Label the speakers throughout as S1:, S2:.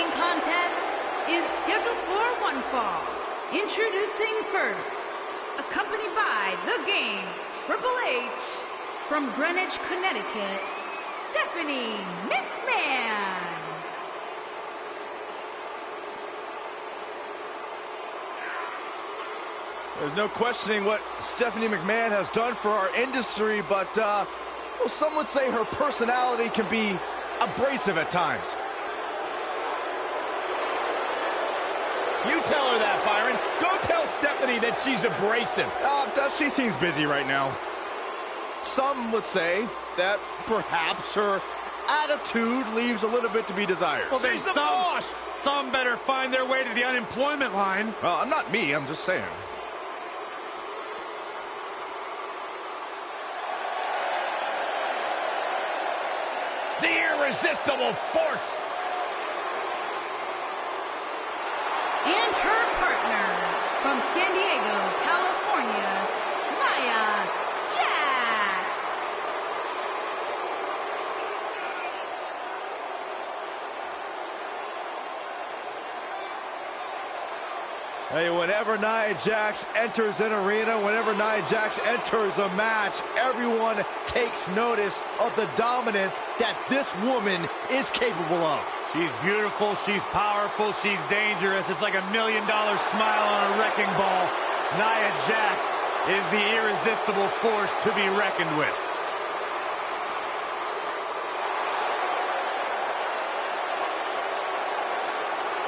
S1: following contest is scheduled for one fall. Introducing first, accompanied by the game Triple H, from Greenwich, Connecticut, Stephanie McMahon.
S2: There's no questioning what Stephanie McMahon has done for our industry, but, well, some would say her personality can be abrasive at times.
S3: You tell her that, Byron. Go tell Stephanie that she's abrasive.
S2: She seems busy right now. Some would say that perhaps her attitude leaves a little bit to be desired.
S3: Well, she's the boss. Some better find their way to the unemployment line.
S2: Not me, I'm just saying.
S3: The irresistible force.
S1: And her partner, from San Diego, California, Nia Jax.
S2: Hey, whenever Nia Jax enters an arena, whenever Nia Jax enters a match, everyone takes notice of the dominance that this woman is capable of.
S3: She's beautiful, she's powerful, she's dangerous. It's like $1 million smile on a wrecking ball. Nia Jax is the irresistible force to be reckoned with.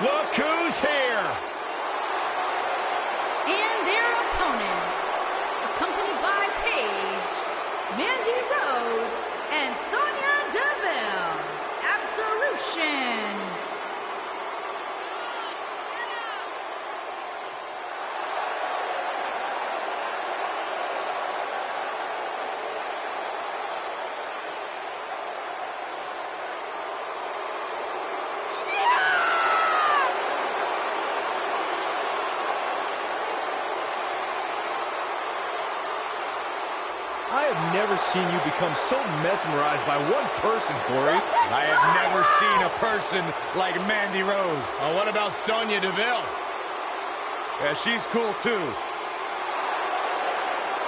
S3: Look who's here!
S1: And their opponents, accompanied by Paige, Mandy Rose, and Sonya Deville. Absolution.
S2: I have never seen you become so mesmerized by one person, Corey.
S3: I have never seen a person like Mandy Rose. Oh, what about Sonya Deville? Yeah, she's cool too.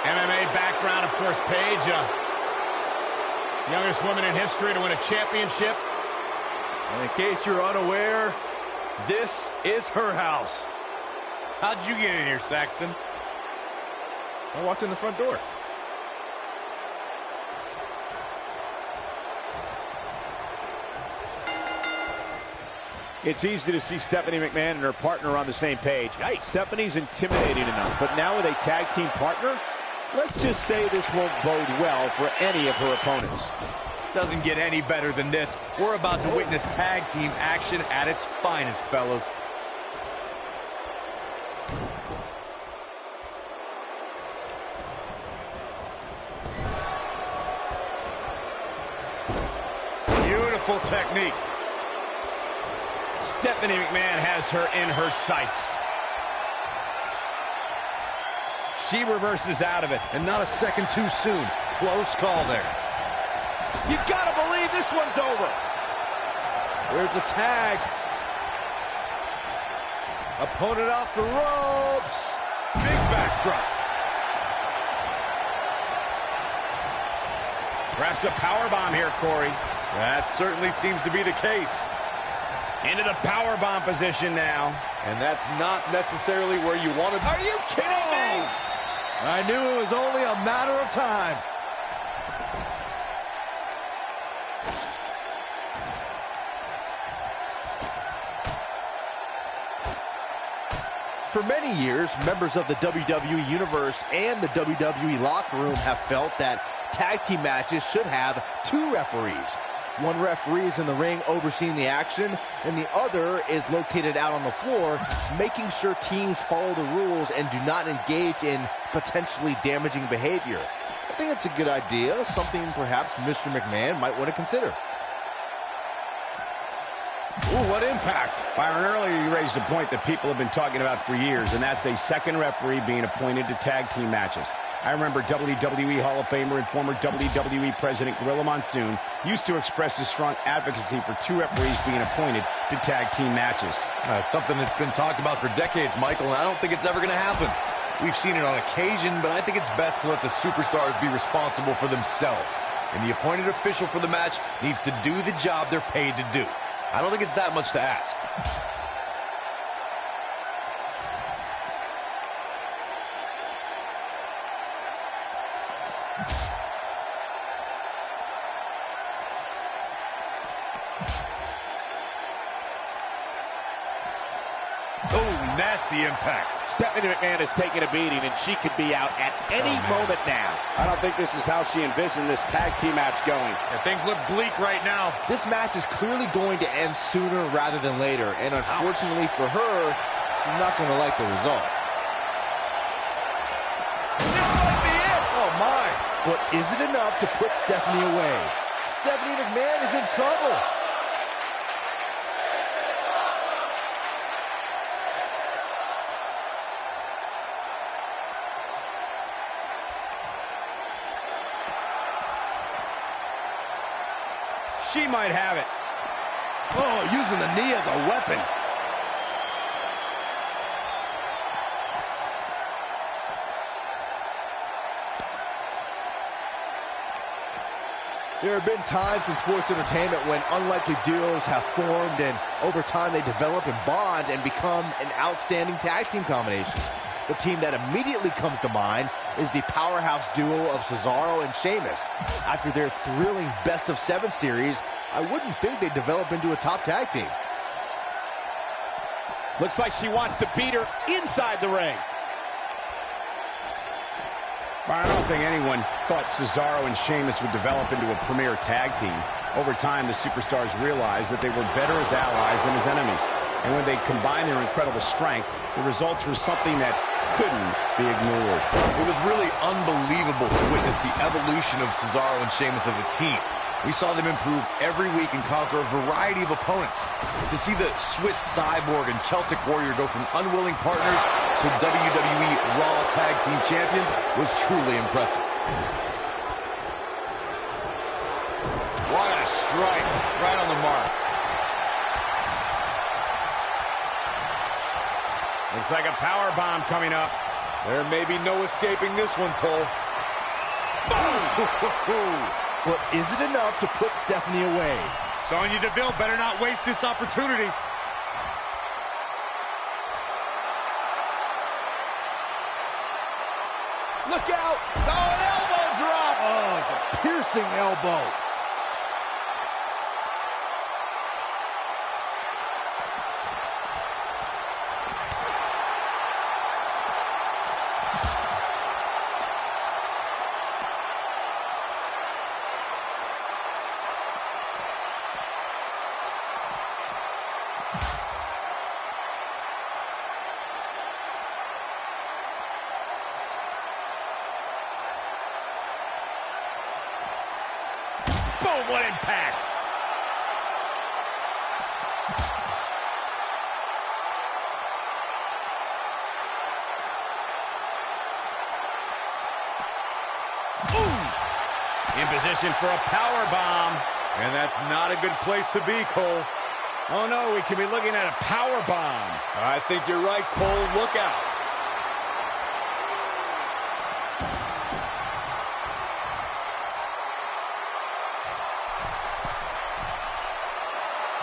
S3: MMA background, of course, Paige. Youngest woman in history to win a championship.
S2: And in case you're unaware, this is her house.
S3: How'd you get in here, Saxton?
S2: I walked in the front door.
S4: It's easy to see Stephanie McMahon and her partner on the same page. Yikes. Stephanie's intimidating enough, but now with a tag team partner, let's just say this won't bode well for any of her opponents.
S3: Doesn't get any better than this. We're about to witness tag team action at its finest, fellas. Beautiful technique. Stephanie McMahon has her in her sights. She reverses out of it, and not a second too soon. Close call there.
S2: You gotta believe this one's over. There's a tag. Opponent off the ropes.
S3: Big backdrop. Perhaps a powerbomb here, Corey. That certainly seems to be the case. Into the powerbomb position now.
S2: And that's not necessarily where you want to...
S3: Are you kidding me?
S2: I knew it was only a matter of time. For many years, members of the WWE Universe and the WWE locker room have felt that tag team matches should have two referees. One referee is in the ring overseeing the action, and the other is located out on the floor, making sure teams follow the rules and do not engage in potentially damaging behavior. I think it's a good idea, something perhaps Mr. McMahon might want to consider.
S3: Ooh, what impact. Byron, earlier you raised a point that people have been talking about for years, and that's a second referee being appointed to tag team matches.
S5: I remember WWE Hall of Famer and former WWE President Gorilla Monsoon used to express his strong advocacy for 2 referees being appointed to tag team matches.
S6: It's something that's been talked about for decades, Michael, and I don't think it's ever going to happen. We've seen it on occasion, but I think it's best to let the superstars be responsible for themselves. And the appointed official for the match needs to do the job they're paid to do. I don't think it's that much to ask.
S3: Oh, nasty impact.
S4: Stephanie McMahon is taking a beating, and she could be out at any moment now.
S5: I don't think this is how she envisioned this tag team match going.
S3: Yeah, things look bleak right now.
S2: This match is clearly going to end sooner rather than later, and unfortunately for her, she's not going to like the result.
S3: This might be it.
S2: Oh, my. But is it enough to put Stephanie away? Stephanie McMahon is in trouble.
S5: She might have it.
S2: Oh, using the knee as a weapon. There have been times in sports entertainment when unlikely duos have formed, and over time they develop and bond and become an outstanding tag team combination. The team that immediately comes to mind is the powerhouse duo of Cesaro and Sheamus. After their thrilling best-of-7 series, I wouldn't think they'd develop into a top tag team.
S4: Looks like she wants to beat her inside the ring.
S5: I don't think anyone thought Cesaro and Sheamus would develop into a premier tag team. Over time, the superstars realized that they were better as allies than as enemies. And when they combined their incredible strength, the results were something that couldn't be ignored.
S6: It was really unbelievable to witness the evolution of Cesaro and Sheamus as a team. We saw them improve every week and conquer a variety of opponents. To see the Swiss Cyborg and Celtic Warrior go from unwilling partners to WWE Raw Tag Team Champions was truly impressive.
S3: What a strike. Right on the mark.
S5: Looks like a power bomb coming up.
S3: There may be no escaping this one, Cole. Boom!
S2: But is it enough to put Stephanie away?
S3: Sonya Deville better not waste this opportunity.
S2: Look out! Oh, an elbow drop! Oh, it's a piercing elbow.
S5: Boom, what impact! Ooh! In position for a power bomb.
S3: And that's not a good place to be, Cole.
S5: Oh no, we could be looking at a power bomb.
S3: I think you're right, Cole. Look out.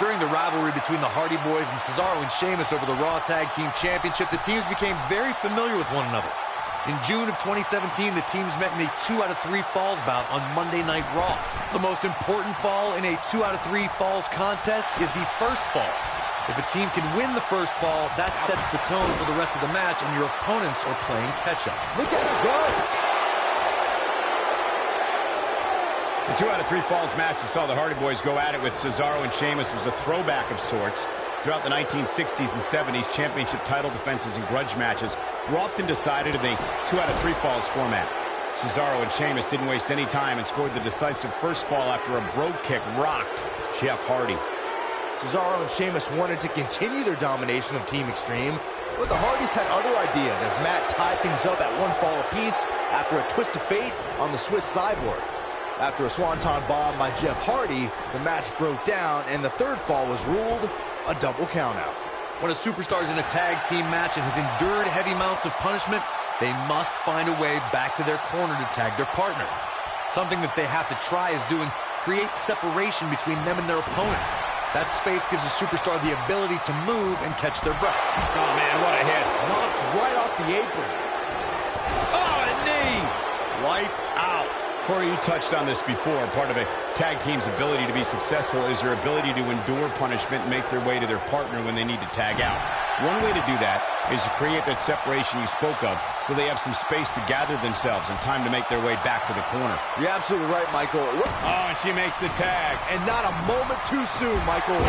S6: During the rivalry between the Hardy Boys and Cesaro and Sheamus over the Raw Tag Team Championship, the teams became very familiar with one another. In June of 2017, the teams met in a 2 out of 3 falls bout on Monday Night Raw. The most important fall in a 2 out of 3 falls contest is the first fall. If a team can win the first fall, that sets the tone for the rest of the match, and your opponents are playing catch-up.
S2: Look at her go!
S5: The 2 out of 3 falls match that saw the Hardy Boys go at it with Cesaro and Sheamus was a throwback of sorts. Throughout the 1960s and 70s, championship title defenses and grudge matches were often decided in the 2 out of 3 falls format. Cesaro and Sheamus didn't waste any time and scored the decisive first fall after a brogue kick rocked Jeff Hardy.
S2: Cesaro and Sheamus wanted to continue their domination of Team Extreme, But the Hardys had other ideas as Matt tied things up at 1 fall apiece after a twist of fate on the Swiss cyborg. After a swanton bomb by Jeff Hardy, the match broke down and the 3rd fall was ruled a double countout.
S6: When a superstar is in a tag team match and has endured heavy amounts of punishment, they must find a way back to their corner to tag their partner. Something that they have to try is doing create separation between them and their opponent. That space gives a superstar the ability to move and catch their breath.
S4: Oh, man, what a hit.
S2: Knocked right off the apron.
S4: Oh, a knee.
S5: Lights out. Corey, you touched on this before. Part of a tag team's ability to be successful is their ability to endure punishment and make their way to their partner when they need to tag out. One way to do that is to create that separation you spoke of so they have some space to gather themselves and time to make their way back to the corner.
S2: You're absolutely right, Michael.
S5: Oh, and she makes the tag.
S2: And not a moment too soon, Michael.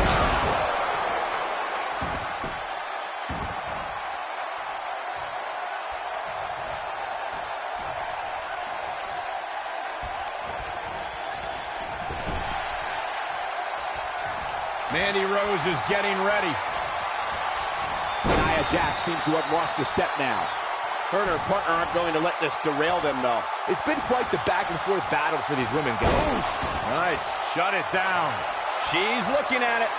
S5: Mandy Rose is getting ready.
S4: Nia Jax seems to have lost a step now. Her and her partner aren't going to let this derail them, though.
S2: It's been quite the back-and-forth battle for these women, guys.
S3: Nice. Shut it down.
S5: She's looking at it.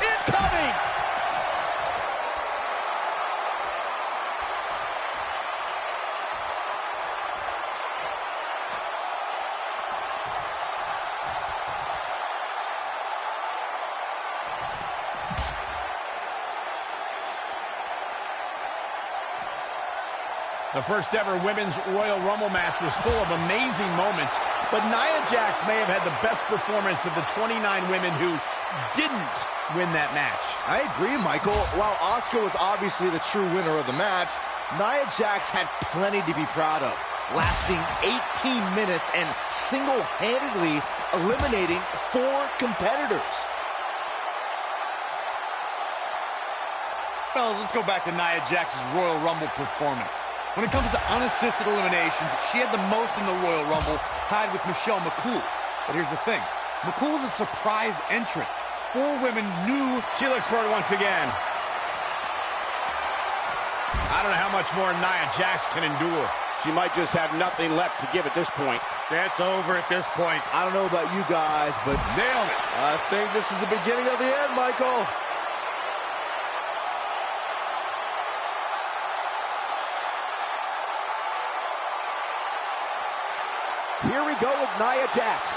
S2: Incoming!
S5: The first ever Women's Royal Rumble match was full of amazing moments, but Nia Jax may have had the best performance of the 29 women who didn't win that match.
S2: I agree, Michael. While Asuka was obviously the true winner of the match, Nia Jax had plenty to be proud of, lasting 18 minutes and single-handedly eliminating 4 competitors.
S3: Fellas, let's go back to Nia Jax's Royal Rumble performance. When it comes to unassisted eliminations, she had the most in the Royal Rumble, tied with Michelle McCool. But here's the thing. McCool is a surprise entrant. 4 women knew.
S5: She looks for it once again. I don't know how much more Nia Jax can endure.
S4: She might just have nothing left to give at this point.
S3: That's over at this point.
S2: I don't know about you guys, but
S3: Nailed it.
S2: I think this is the beginning of the end, Michael.
S4: Here we go with Nia Jax.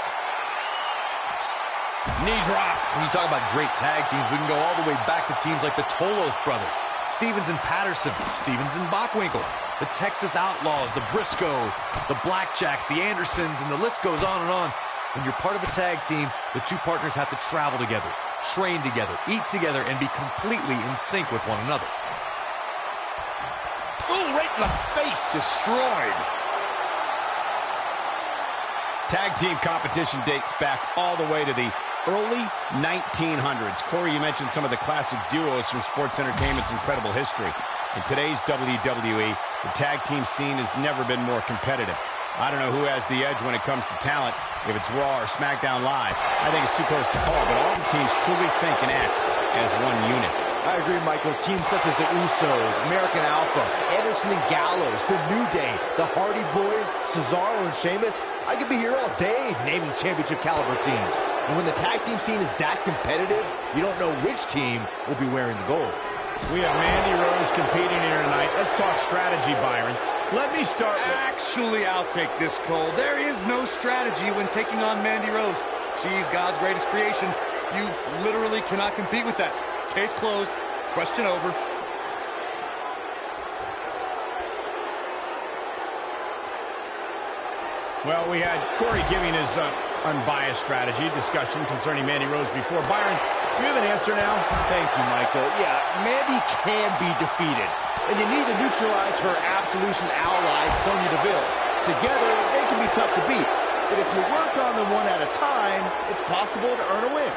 S5: Knee drop.
S6: When you talk about great tag teams, we can go all the way back to teams like the Tolos brothers, Stevens and Patterson, Stevens and Bockwinkel, the Texas Outlaws, the Briscoes, the Blackjacks, the Andersons, and the list goes on and on. When you're part of a tag team, the 2 partners have to travel together, train together, eat together, and be completely in sync with one another.
S5: Ooh, right in the face.
S6: Destroyed.
S5: Tag team competition dates back all the way to the early 1900s. Corey, you mentioned some of the classic duos from sports entertainment's incredible history. In today's WWE, the tag team scene has never been more competitive. I don't know who has the edge when it comes to talent, if it's Raw or SmackDown Live. I think it's too close to call, but all the teams truly think and act as one unit.
S2: I agree, Michael. Teams such as the Usos, American Alpha, Anderson and Gallows, The New Day, the Hardy Boys, Cesaro and Sheamus. I could be here all day naming championship caliber teams. And when the tag team scene is that competitive, you don't know which team will be wearing the gold.
S5: We have Mandy Rose competing here tonight. Let's talk strategy, Byron. Let me start with...
S3: Actually, I'll take this, Cole. There is no strategy when taking on Mandy Rose. She's God's greatest creation. You literally cannot compete with that. Case closed. Question over.
S5: Well, we had Corey giving his unbiased strategy discussion concerning Mandy Rose before. Byron, do you have an answer now?
S2: Thank you, Michael. Yeah, Mandy can be defeated. And you need to neutralize her Absolution ally, Sonya Deville. Together, they can be tough to beat. But if you work on them one at a time, it's possible to earn a win.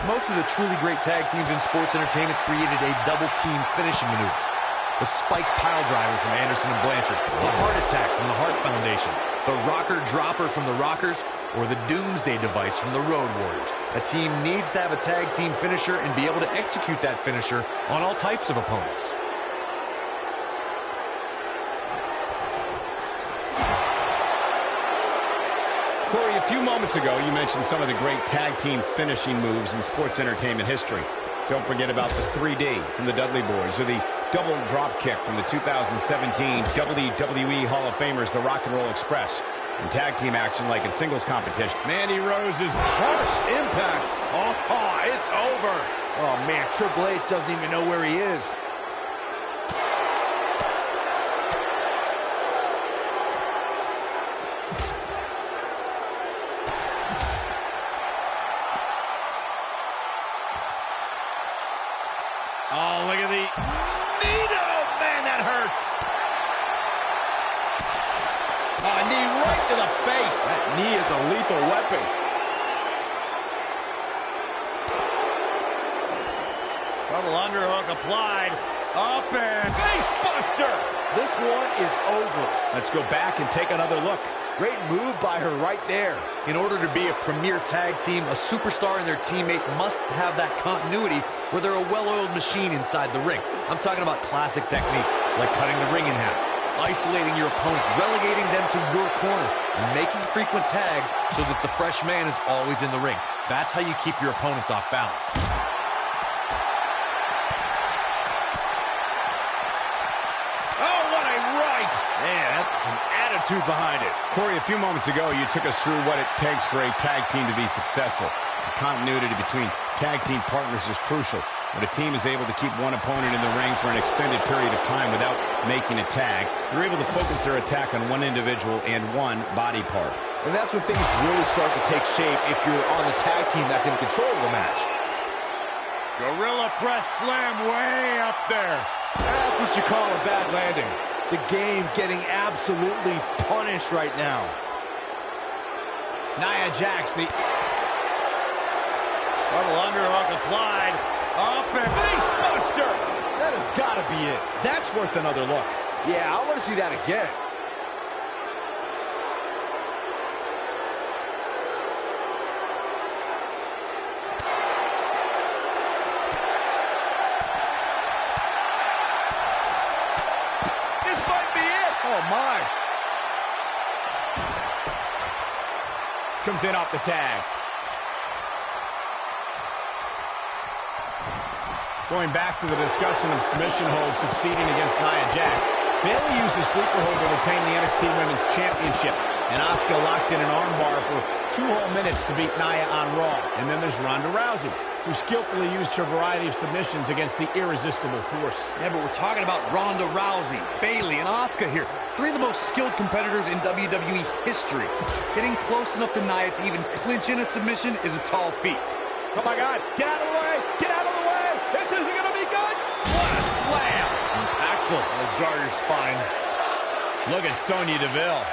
S6: Most of the truly great tag teams in sports entertainment created a double-team finishing maneuver. The spike pile driver from Anderson and Blanchard, the heart attack from the Hart Foundation, the rocker dropper from the Rockers, or the Doomsday device from the Road Warriors. A team needs to have a tag team finisher and be able to execute that finisher on all types of opponents.
S5: Corey, a few moments ago, you mentioned some of the great tag team finishing moves in sports entertainment history. Don't forget about the 3D from the Dudley Boys, or the double drop kick from the 2017 WWE Hall of Famers, the Rock and Roll Express. In tag team action like in singles competition.
S4: Mandy Rose's harsh impact. Oh, it's over.
S2: Oh, man, Triple H doesn't even know where he is.
S4: Oh, look at the knee. Oh, man, that hurts.
S2: Oh, a knee right to the face.
S4: That knee is a lethal weapon. Double underhook applied. Up and face buster.
S2: This one is over.
S5: Let's go back and take another look.
S2: Great move by her right there.
S6: In order to be a premier tag team, a superstar and their teammate must have that continuity where they're a well-oiled machine inside the ring. I'm talking about classic techniques like cutting the ring in half, isolating your opponent, relegating them to your corner, and making frequent tags so that the fresh man is always in the ring. That's how you keep your opponents off balance.
S4: Oh, what a right. Man, that's some attitude behind it.
S5: Corey, a few moments ago, you took us through what it takes for a tag team to be successful. The continuity between tag team partners is crucial. When a team is able to keep one opponent in the ring for an extended period of time without making a tag, they're able to focus their attack on one individual and one body part.
S2: And that's when things really start to take shape if you're on the tag team that's in control of the match.
S4: Gorilla press slam way up there. That's what you call a bad landing.
S2: The game getting absolutely punished right now.
S5: Nia Jax, the
S4: double underhook applied. Up and face buster.
S2: That has got to be it.
S5: that's worth another look.
S2: Yeah, I want to see that again.
S4: This might be it. Oh, my.
S5: Comes in off the tag. Going back to the discussion of submission holds succeeding against Nia Jax, Bayley used a sleeper hold to retain the NXT Women's Championship, and Asuka locked in an armbar for 2 whole minutes to beat Nia on Raw. And then there's Ronda Rousey, who skillfully used her variety of submissions against the irresistible Force.
S3: Yeah, but we're talking about Ronda Rousey, Bayley, and Asuka here. 3 of the most skilled competitors in WWE history. Getting close enough to Nia to even clinch in a submission is a tall feat.
S4: Oh, my God. Get out of the way. Get out of the way. This isn't going to be good. What a slam. Impactful. It'll jar your spine.
S5: Look at Sonya Deville.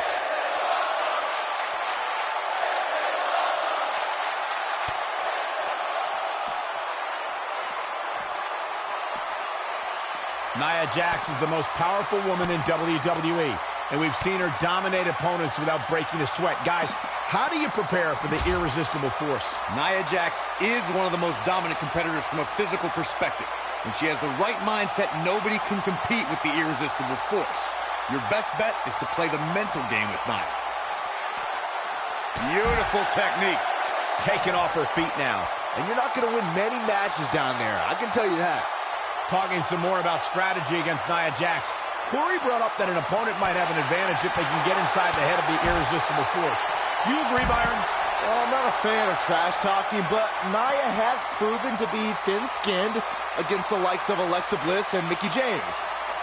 S5: Nia Jax is the most powerful woman in WWE, and we've seen her dominate opponents without breaking a sweat. Guys, how do you prepare for the irresistible Force?
S3: Nia Jax is one of the most dominant competitors from a physical perspective. When she has the right mindset, nobody can compete with the irresistible Force. Your best bet is to play the mental game with Nia.
S4: Beautiful technique.
S2: Taken off her feet now. And you're not going to win many matches down there. I can tell you that.
S5: Talking some more about strategy against Nia Jax, Corey brought up that an opponent might have an advantage if they can get inside the head of the irresistible Force. Do you agree, Byron?
S2: Well, I'm not a fan of trash talking, but Nia has proven to be thin-skinned against the likes of Alexa Bliss and Mickie James.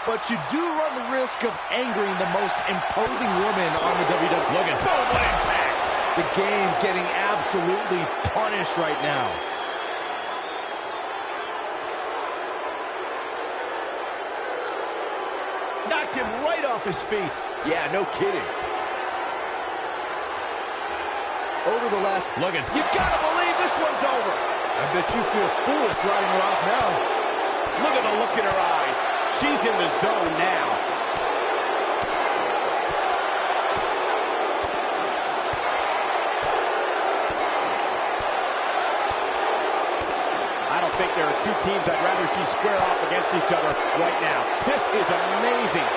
S2: But you do run the risk of angering the most imposing woman on the WWE.
S5: Look at boom, what impact!
S2: The game getting absolutely punished right now.
S5: Knocked him right off his feet.
S2: Yeah, no kidding. Over the last...
S5: Look at...
S2: You gotta believe this one's over.
S4: I bet you feel foolish writing her off now. Look at the look in her eyes. She's in the zone now. I don't think there are two teams I'd rather see square off against each other right now. This is amazing.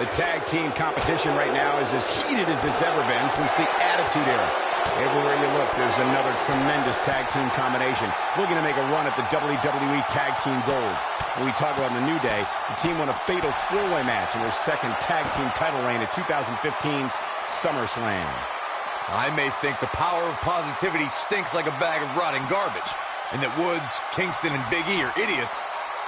S5: The tag team competition right now is as heated as it's ever been since the Attitude Era. Everywhere you look, there's another tremendous tag team combination looking to make a run at the WWE Tag Team Gold. When we talk about the New Day, the team won a fatal four-way match in their second tag team title reign at 2015's SummerSlam.
S6: I may think the power of positivity stinks like a bag of rotting garbage, and that Woods, Kingston, and Big E are idiots,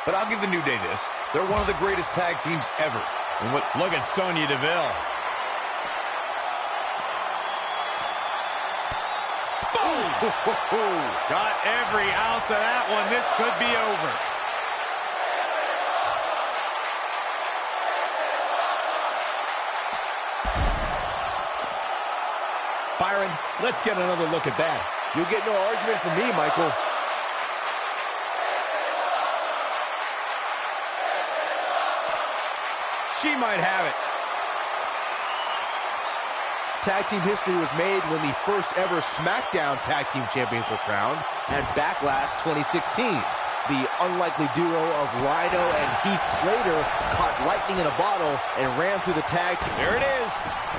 S6: but I'll give the New Day this. They're one of the greatest tag teams ever. And
S5: look at Sonya Deville.
S4: Boom! Got every ounce of that one. This could be over.
S2: Byron, let's get another look at that. You'll get no argument from me, Michael.
S5: She might have it.
S2: Tag team history was made when the first ever SmackDown Tag Team Champions were crowned at Backlash 2016. The unlikely duo of Rhino and Heath Slater caught lightning in a bottle and ran through the tag team.
S4: There it is.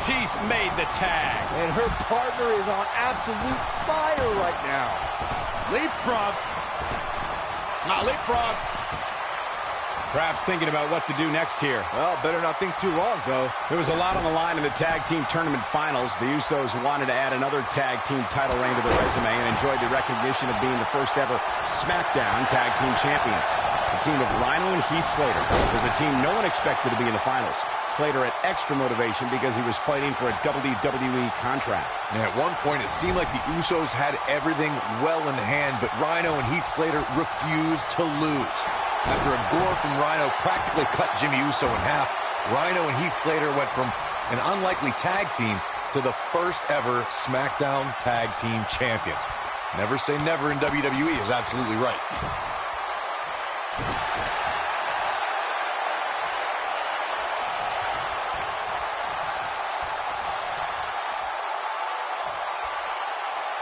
S4: She's made the tag.
S2: And her partner is on absolute fire right now.
S4: Leapfrog. Not leapfrog.
S5: Perhaps thinking about what to do next here.
S2: Well, better not think too long, though.
S5: There was a lot on the line in the tag team tournament finals. The Usos wanted to add another tag team title reign to their resume and enjoyed the recognition of being the first ever SmackDown Tag Team Champions. The team of Rhino and Heath Slater was the team no one expected to be in the finals. Slater had extra motivation because he was fighting for a WWE contract.
S6: And at one point, it seemed like the Usos had everything well in hand, but Rhino and Heath Slater refused to lose. After a gore from Rhino practically cut Jimmy Uso in half, Rhino and Heath Slater went from an unlikely tag team to the first ever SmackDown Tag Team Champions. Never say never in WWE is absolutely right.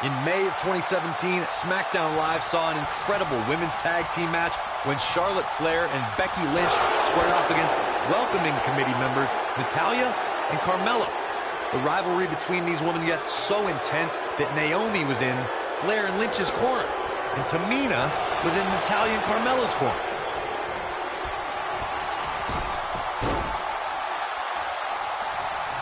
S6: In May of 2017, SmackDown Live saw an incredible women's tag team match when Charlotte Flair and Becky Lynch squared off against welcoming committee members Natalya and Carmella. The rivalry between these women got so intense that Naomi was in Flair and Lynch's corner, and Tamina was in Natalya and Carmella's corner.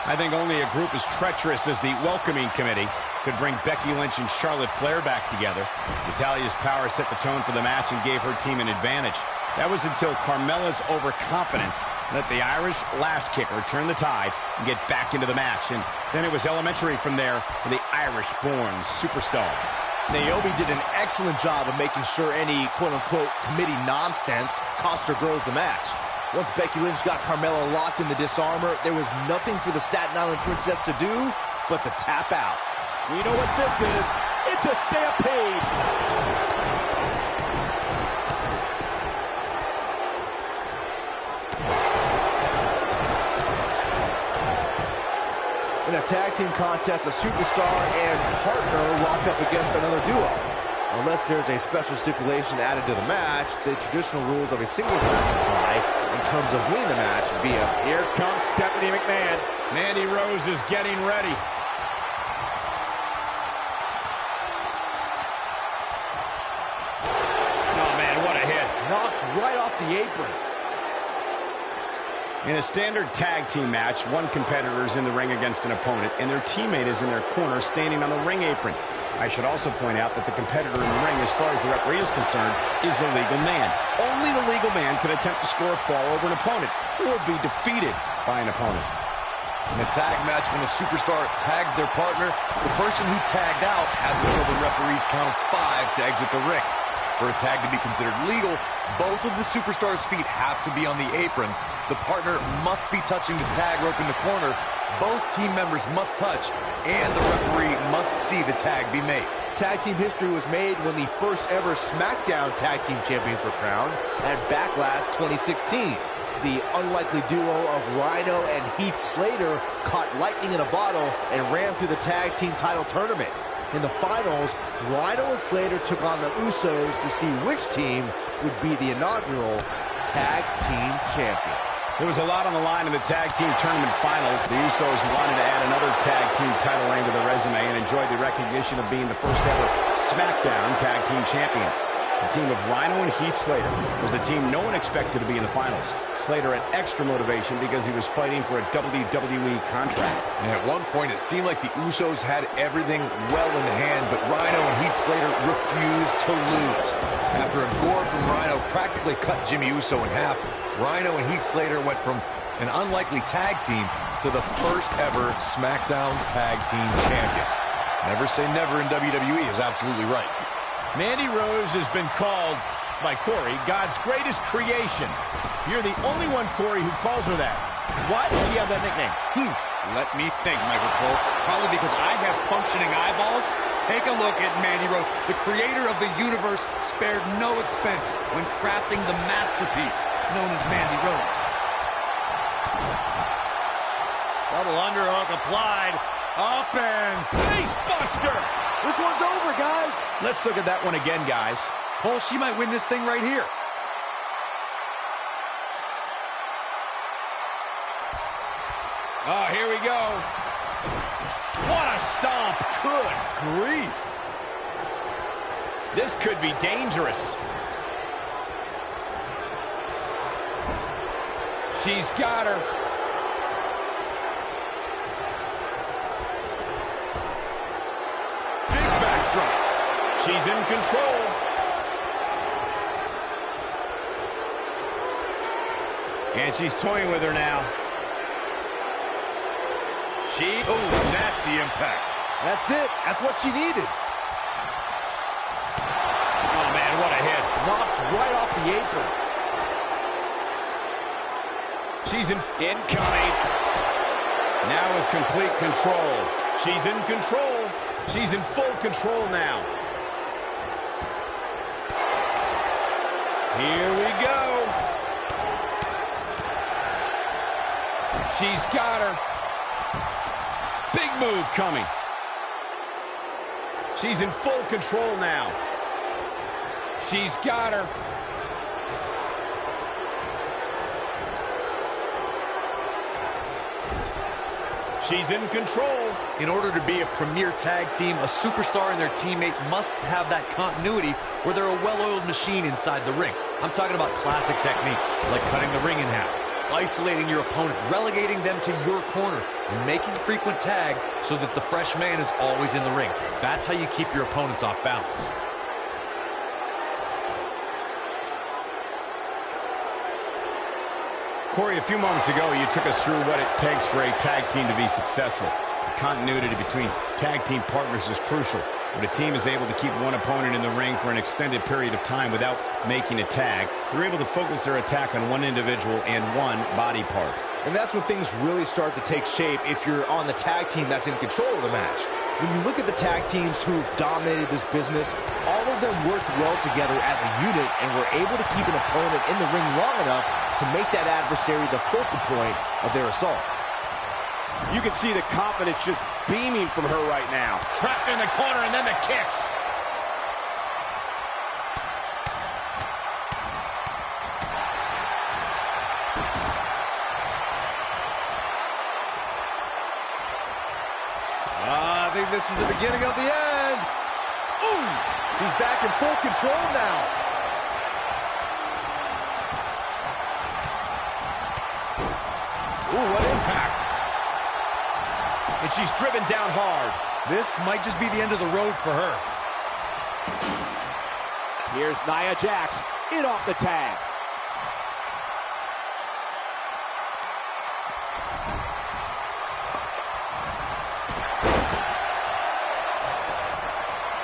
S5: I think only a group as treacherous as the welcoming committee could bring Becky Lynch and Charlotte Flair back together. Natalya's power set the tone for the match and gave her team an advantage. That was until Carmella's overconfidence let the Irish last kicker turn the tide and get back into the match. And then it was elementary from there for the Irish-born superstar.
S2: Naomi did an excellent job of making sure any quote-unquote committee nonsense cost her girls the match. Once Becky Lynch got Carmella locked in the disarmor, there was nothing for the Staten Island Princess to do but to tap out.
S4: We know what this is. It's a stampede.
S2: In a tag team contest, a superstar and partner lock up against another duo. Unless there's a special stipulation added to the match, the traditional rules of a singles match apply in terms of winning the match via...
S4: Here comes Stephanie McMahon.
S5: Mandy Rose is getting ready.
S4: Oh, man, what a hit.
S2: Knocked right off the apron.
S5: In a standard tag team match, one competitor is in the ring against an opponent, and their teammate is in their corner standing on the ring apron. I should also point out that the competitor in the ring, as far as the referee is concerned, is the legal man. Only the legal man can attempt to score a fall over an opponent or be defeated by an opponent.
S6: In a tag match, when a superstar tags their partner, the person who tagged out has until the referee's count of 5 to exit the ring. For a tag to be considered legal, both of the superstars' feet have to be on the apron. The partner must be touching the tag rope in the corner, both team members must touch, and the referee must see the tag be made.
S2: Tag team history was made when the first ever SmackDown Tag Team Champions were crowned at Backlash 2016. The unlikely duo of Rhino and Heath Slater caught lightning in a bottle and ran through the tag team title tournament. In the finals, Rhino and Slater took on the Usos to see which team would be the inaugural Tag Team Champions.
S5: There was a lot on the line in the tag team tournament finals. The Usos wanted to add another tag team title reign to their resume and enjoyed the recognition of being the first ever SmackDown Tag Team Champions. The team of Rhino and Heath Slater was the team no one expected to be in the finals. Slater had extra motivation because he was fighting for a WWE contract.
S6: And at one point, it seemed like the Usos had everything well in hand, but Rhino and Heath Slater refused to lose. After a gore from Rhino practically cut Jimmy Uso in half, Rhino and Heath Slater went from an unlikely tag team to the first ever SmackDown Tag Team Champions. Never say never in WWE is absolutely right.
S4: Mandy Rose has been called by Corey God's greatest creation. You're the only one, Corey, who calls her that. Why does she have that nickname?
S3: Let me think, Michael Cole. Probably because I have functioning eyeballs. Take a look at Mandy Rose. The creator of the universe spared no expense when crafting the masterpiece known as Mandy Rose.
S4: Double underhook applied. Up and face buster.
S2: This one's over, guys.
S5: Let's look at that one again, guys.
S6: Cole, she might win this thing right here.
S4: Oh, here we go. What a stomp. Good grief. This could be dangerous. She's got her. Big backdrop. She's in control. And she's toying with her now.
S6: Oh, nasty impact.
S2: That's it. That's what she needed.
S4: Oh, man, what a hit.
S2: Knocked right off the apron.
S4: She's incoming. Now with complete control. She's in control. She's in full control now. Here we go. She's got her. Big move coming. She's in full control now. She's got her. She's in control.
S6: In order to be a premier tag team, a superstar and their teammate must have that continuity where they're a well-oiled machine inside the ring. I'm talking about classic techniques like cutting the ring in half, isolating your opponent, relegating them to your corner, and making frequent tags so that the fresh man is always in the ring. That's how you keep your opponents off balance.
S5: Corey, a few moments ago, you took us through what it takes for a tag team to be successful. The continuity between tag team partners is crucial. When a team is able to keep one opponent in the ring for an extended period of time without making a tag, they're able to focus their attack on one individual and one body part.
S2: And that's when things really start to take shape if you're on the tag team that's in control of the match. When you look at the tag teams who've dominated this business, all of them worked well together as a unit and were able to keep an opponent in the ring long enough to make that adversary the focal point of their assault.
S4: You can see the confidence just beaming from her right now. Trapped in the corner and then the kicks.
S2: I think this is the beginning of the end. Ooh, he's back in full control now.
S4: Ooh, what impact. And she's driven down hard.
S6: This might just be the end of the road for her.
S4: Here's Nia Jax in off the tag.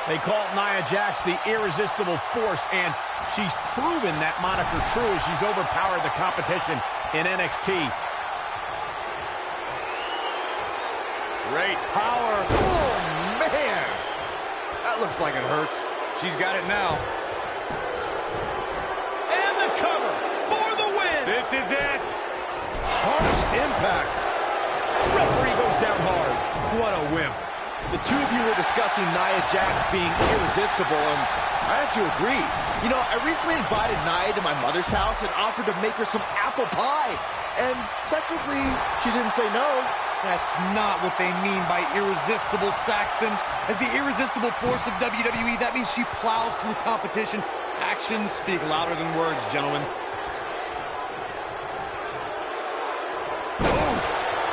S4: They call Nia Jax the irresistible force, and she's proven that moniker true as she's overpowered the competition in NXT.
S3: Great power.
S2: Oh, man. That looks like it hurts.
S3: She's got it now.
S2: And the cover for the win.
S3: This is it.
S2: Harsh impact. The referee goes down hard.
S3: What a whim.
S2: The two of you were discussing Nia Jax being irresistible, and I have to agree. You know, I recently invited Nia to my mother's house and offered to make her some apple pie. And technically, she didn't say no.
S3: That's not what they mean by irresistible, Saxton. As the irresistible force of WWE, that means she plows through competition. Actions speak louder than words, gentlemen.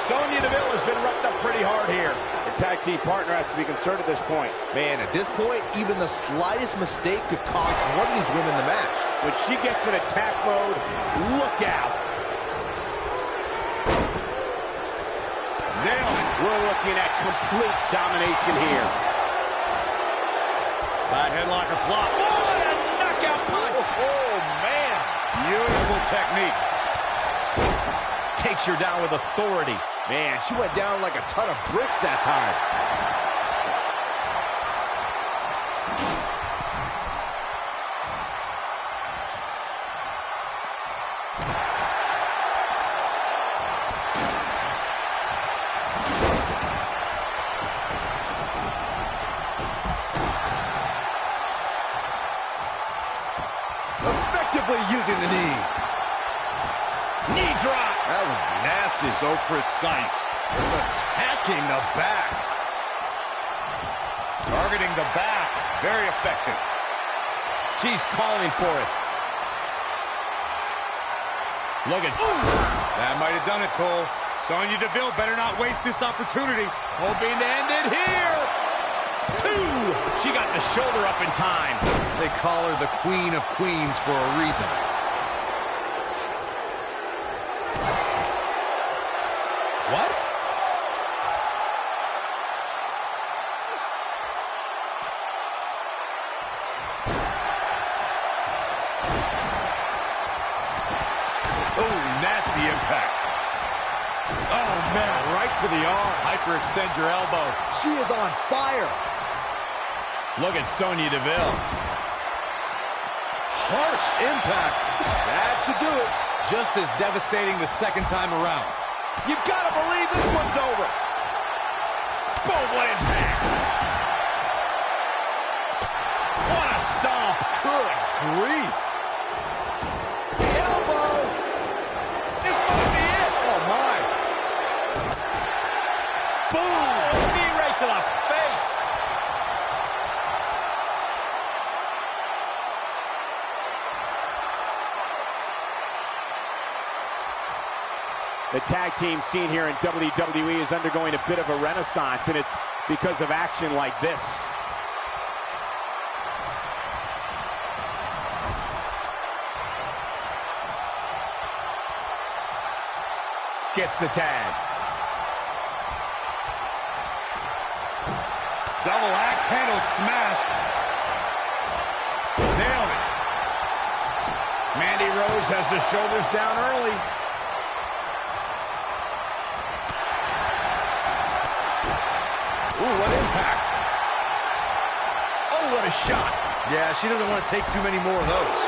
S4: Sonya Deville has been roughed up pretty hard here. The tag team partner has to be concerned at this point.
S2: Man, at this point, even the slightest mistake could cost one of these women the match.
S4: When she gets in attack mode, look out.
S3: Nailed it.
S4: We're looking at complete domination here.
S3: Side headlock applied.
S2: What a knockout punch! Oh, man!
S3: Beautiful technique.
S2: Takes her down with authority. Man, she went down like a ton of bricks that time. Effectively using the knee.
S3: Knee drop.
S2: That was nasty.
S3: So precise.
S2: Just attacking the back.
S3: Targeting the back. Very effective.
S2: She's calling for it.
S3: Look at... That might have done it, Cole. Sonya Deville better not waste this opportunity.
S2: Hoping to end it here. 2. She got the shoulder up in time.
S6: They call her the Queen of Queens for a reason.
S2: What?
S3: Oh, nasty impact.
S2: Oh, man, right to the arm.
S3: Hyperextend your elbow.
S2: She is on fire.
S5: Look at Sonya Deville.
S2: Harsh impact. That should do it.
S6: Just as devastating the second time around.
S2: You gotta believe this one's over. Boom, what impact. What a stomp. Good grief. The elbow. This might be it. Oh, my. Boom. Knee right to the face.
S4: The tag team scene here in WWE is undergoing a bit of a renaissance, and it's because of action like this.
S5: Gets the tag.
S3: Double axe handle smash. Nailed it.
S4: Mandy Rose has the shoulders down early.
S2: Ooh, what impact. Oh, what a shot.
S6: Yeah, she doesn't want to take too many more of those.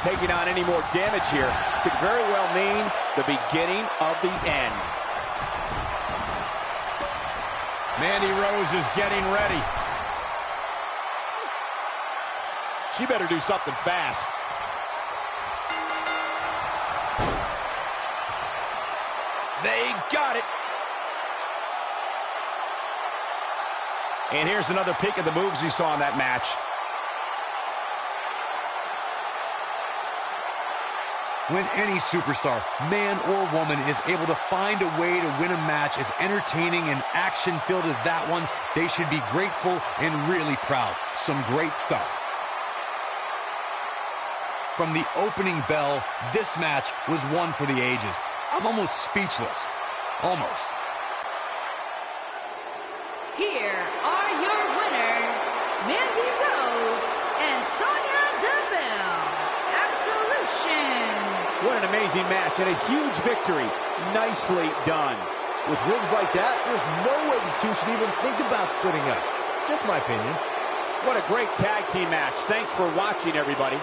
S4: Taking on any more damage here could very well mean the beginning of the end.
S5: Mandy Rose is getting ready.
S2: She better do something fast. They got it.
S5: And here's another peek at the moves he saw in that match.
S6: When any superstar, man or woman, is able to find a way to win a match as entertaining and action-filled as that one, they should be grateful and really proud. Some great stuff. From the opening bell, this match was one for the ages. I'm almost speechless. Almost.
S1: Here are your winners, Mandy Rose and Sonya
S4: amazing match and a huge victory. Nicely done.
S2: With wins like that, there's no way these two should even think about splitting up. Just my opinion.
S4: What a great tag team match. Thanks for watching, everybody.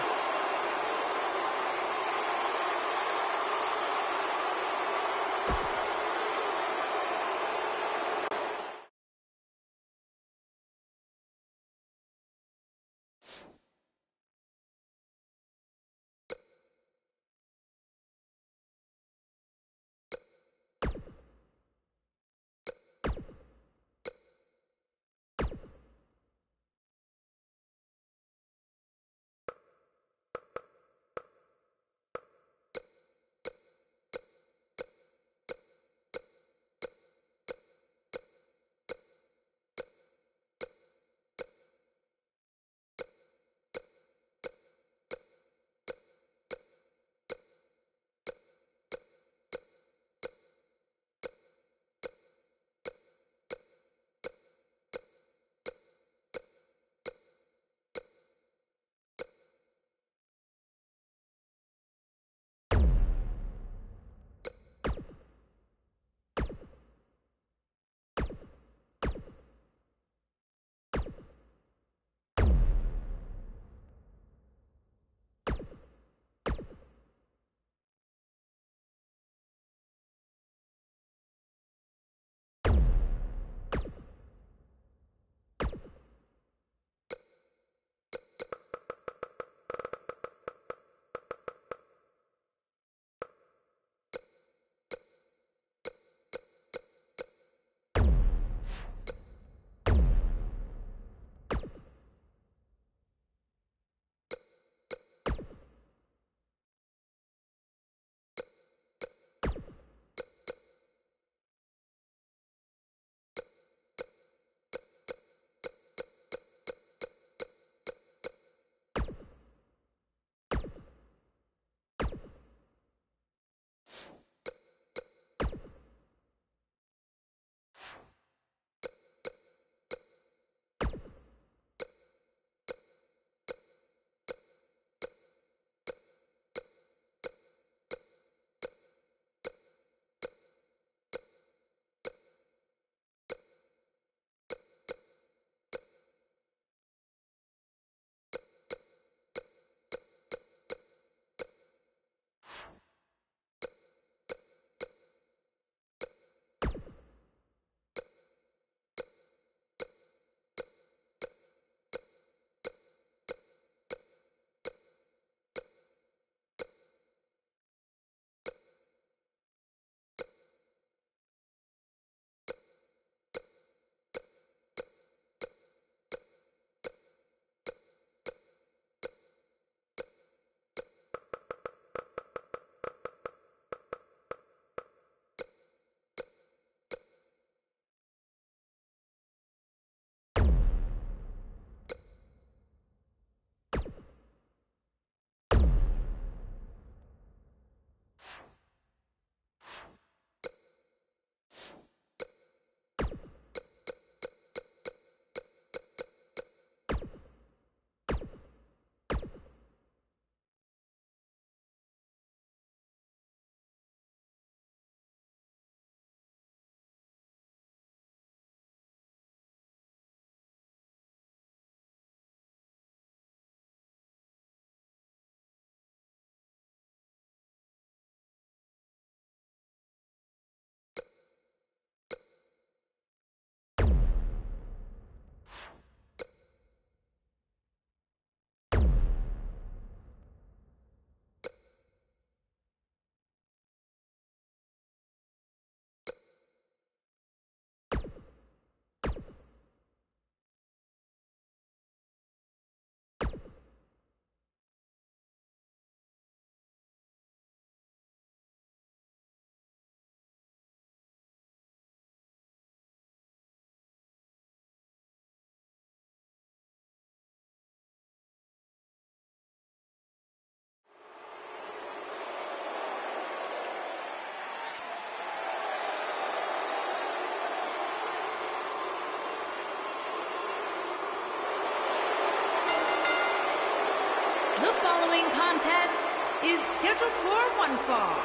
S1: The following contest is scheduled for one fall.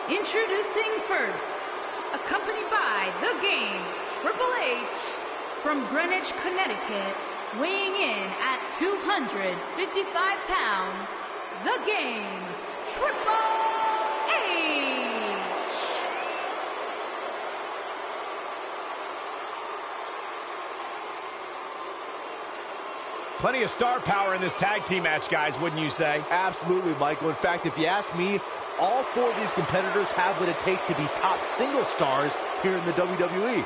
S1: Introducing first, accompanied by The Game, Triple H, from Greenwich, Connecticut, weighing in at 255 pounds, The Game, Triple H.
S4: Plenty of star power in this tag team match, guys, wouldn't you say?
S2: Absolutely, Michael. In fact, if you ask me, all four of these competitors have what it takes to be top single stars here in the WWE.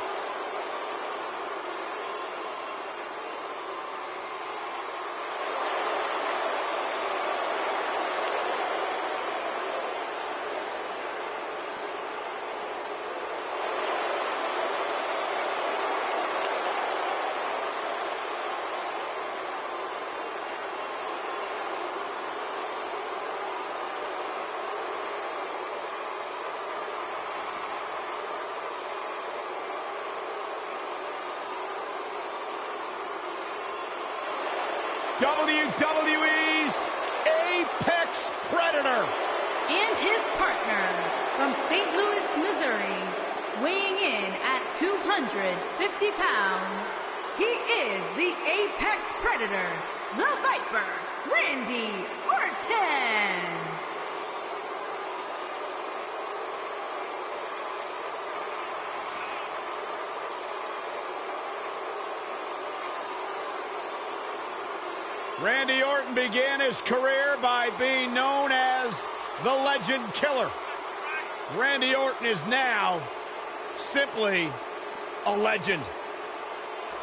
S4: WWE's Apex Predator.
S1: And his partner from St. Louis, Missouri, weighing in at 250 pounds, he is the Apex Predator, the Viper, Randy Orton.
S4: Randy Orton began his career by being known as the Legend Killer. Randy Orton is now simply a legend.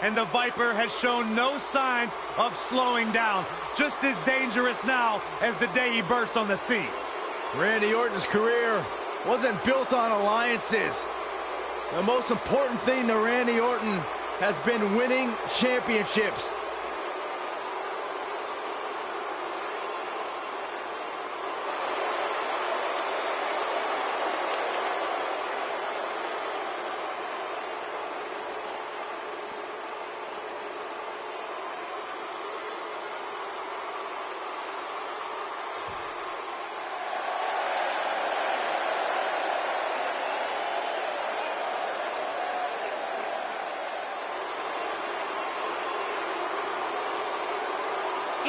S3: And the Viper has shown no signs of slowing down. Just as dangerous now as the day he burst on the scene.
S7: Randy Orton's career wasn't built on alliances. The most important thing to Randy Orton has been winning championships.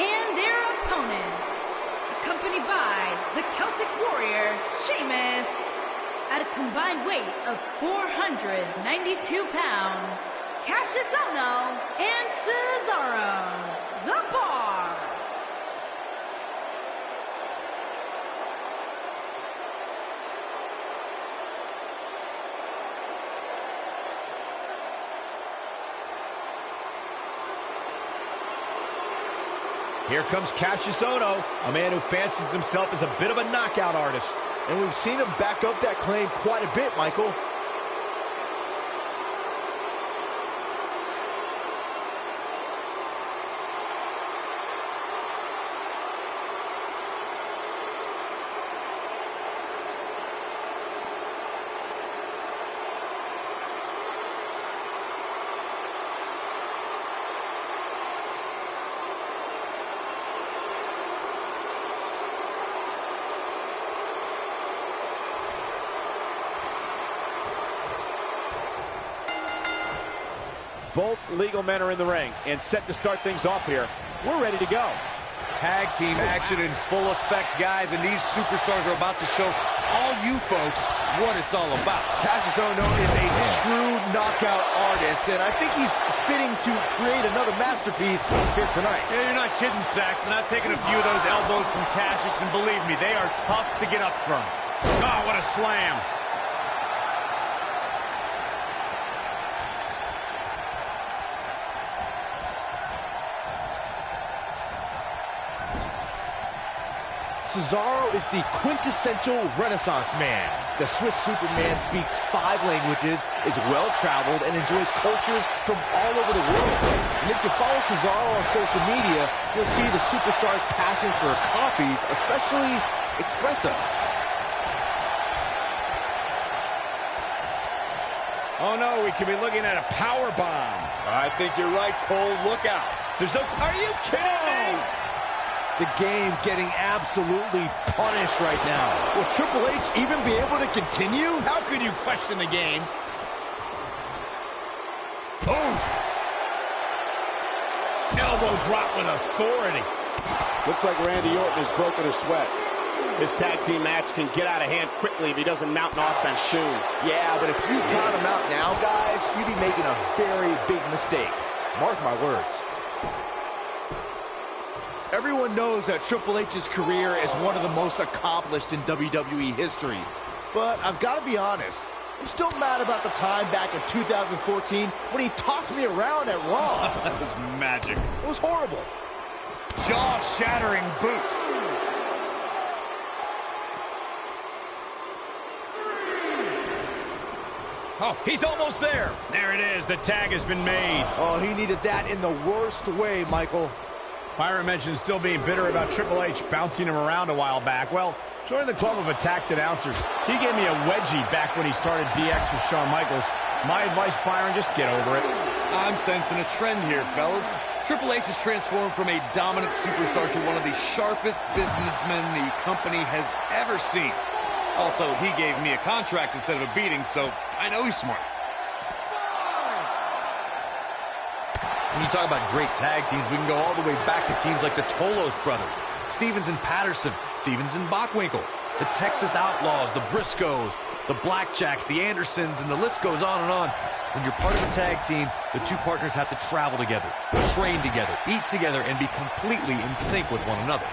S1: And their opponents, accompanied by the Celtic Warrior, Sheamus, at a combined weight of 492 pounds, Cassius Ohno and Cesaro, the Bar.
S4: Here comes Cassius Ohno, a man who fancies himself as a bit of a knockout artist.
S2: And we've seen him back up that claim quite a bit, Michael.
S4: Both legal men are in the ring and set to start things off here. We're ready to go.
S6: Tag team action in full effect, guys, and these superstars are about to show all you folks what it's all about.
S2: Cassius Ohno is a true knockout artist, and I think he's fitting to create another masterpiece here tonight.
S3: Yeah, you're not kidding, Saxton. I've taken a few of those elbows from Cassius, and believe me, they are tough to get up from.
S4: Oh, what a slam.
S2: Cesaro is the quintessential Renaissance man. The Swiss Superman speaks 5 languages, is well-traveled, and enjoys cultures from all over the world. And if you follow Cesaro on social media, you'll see the superstar's passion for coffees, especially espresso.
S4: Oh no, we could be looking at a power bomb.
S6: I think you're right, Cole. Look out.
S4: There's no... Are you kidding me?
S7: The game getting absolutely punished right now. Will Triple H even be able to continue?
S5: How could you question the game? Oh! Elbow drop with authority.
S4: Looks like Randy Orton has broken a sweat. This tag team match can get out of hand quickly if he doesn't mount an offense soon.
S2: Yeah, but if you count him out now, guys, you'd be making a very big mistake. Mark my words.
S7: Everyone knows that Triple H's career is one of the most accomplished in WWE history. But I've got to be honest, I'm still mad about the time back in 2014 when he tossed me around at Raw.
S3: That was magic.
S7: It was horrible.
S3: Jaw-shattering boot.
S5: Oh, he's almost there. There it is. The tag has been made.
S2: Oh, he needed that in the worst way, Michael.
S5: Byron mentioned still being bitter about Triple H bouncing him around a while back. Well, join the club of attacked announcers. He gave me a wedgie back when he started DX with Shawn Michaels. My advice, Byron, just get over it.
S3: I'm sensing a trend here, fellas. Triple H has transformed from a dominant superstar to one of the sharpest businessmen the company has ever seen. Also, he gave me a contract instead of a beating, so I know he's smart.
S6: When you talk about great tag teams, we can go all the way back to teams like the Tolos brothers, Stevens and Patterson, Stevens and Bockwinkel, the Texas Outlaws, the Briscoes, the Blackjacks, the Andersons, and the list goes on and on. When you're part of a tag team, the two partners have to travel together, train together, eat together, and be completely in sync with one another.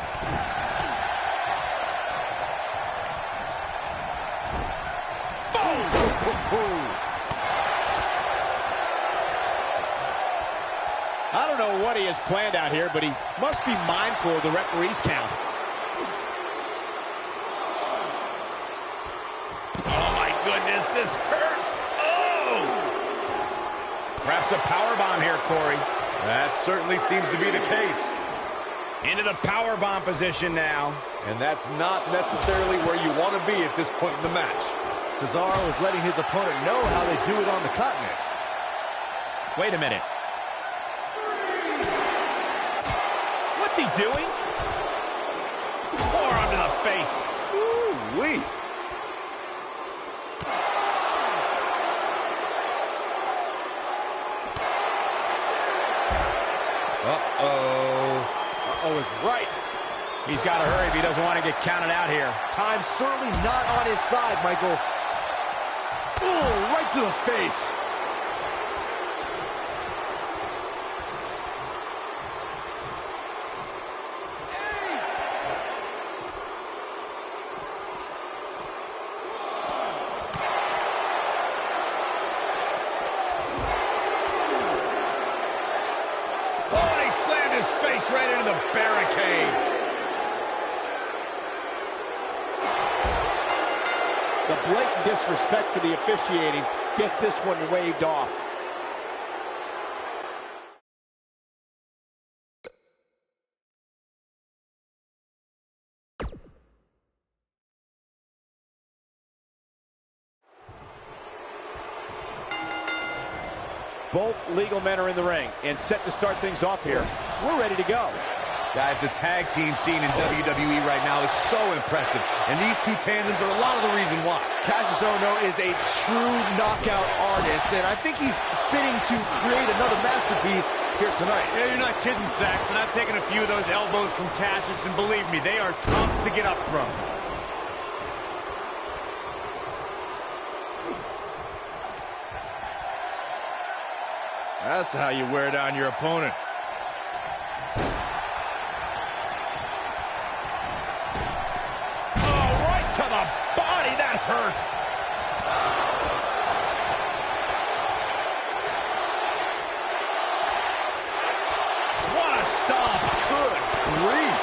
S4: I don't know what he has planned out here, but he must be mindful of the referee's count.
S5: Oh, my goodness, this hurts. Oh! Perhaps a powerbomb here, Corey.
S3: That certainly seems to be the case.
S5: Into the powerbomb position now.
S6: And that's not necessarily where you want to be at this point in the match.
S7: Cesaro is letting his opponent know how they do it on the continent.
S5: Wait a minute. What's he doing? Forearm to the face.
S7: Ooh-wee.
S4: Uh-oh is right.
S5: He's got to hurry if he doesn't want to get counted out here.
S2: Time's certainly not on his side, Michael.
S7: Oh, right to the face.
S5: Oh, he slammed his face right into the barricade.
S4: The blatant disrespect for the officiating gets this one waved off. Both legal men are in the ring and set to start things off here. We're ready to go.
S6: Guys, the tag team scene in WWE right now is so impressive, and these two tandems are a lot of the reason why.
S7: Cassius Ohno is a true knockout artist, and I think he's fitting to create another masterpiece here tonight.
S3: Yeah, you're not kidding, Saxton. I've taken a few of those elbows from Cassius, and believe me, they are tough to get up from.
S7: That's how you wear down your opponent.
S5: To the body, that hurt. What a stomp. Good grief.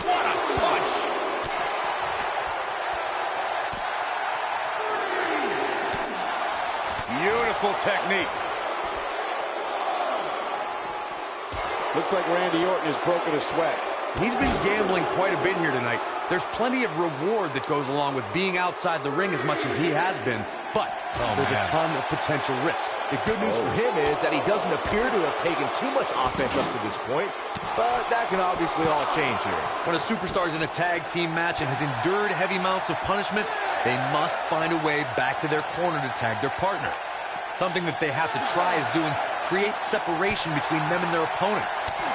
S5: What a punch. Beautiful technique.
S4: Looks like Randy Orton has broken a sweat.
S6: He's been gambling quite a bit here tonight. There's plenty of reward that goes along with being outside the ring as much as he has been, but there's a ton of potential risk.
S2: The good news for him is that he doesn't appear to have taken too much offense up to this point, but that can obviously all change here.
S6: When a superstar is in a tag team match and has endured heavy amounts of punishment, they must find a way back to their corner to tag their partner. Something that they have to try is doing create separation between them and their opponent.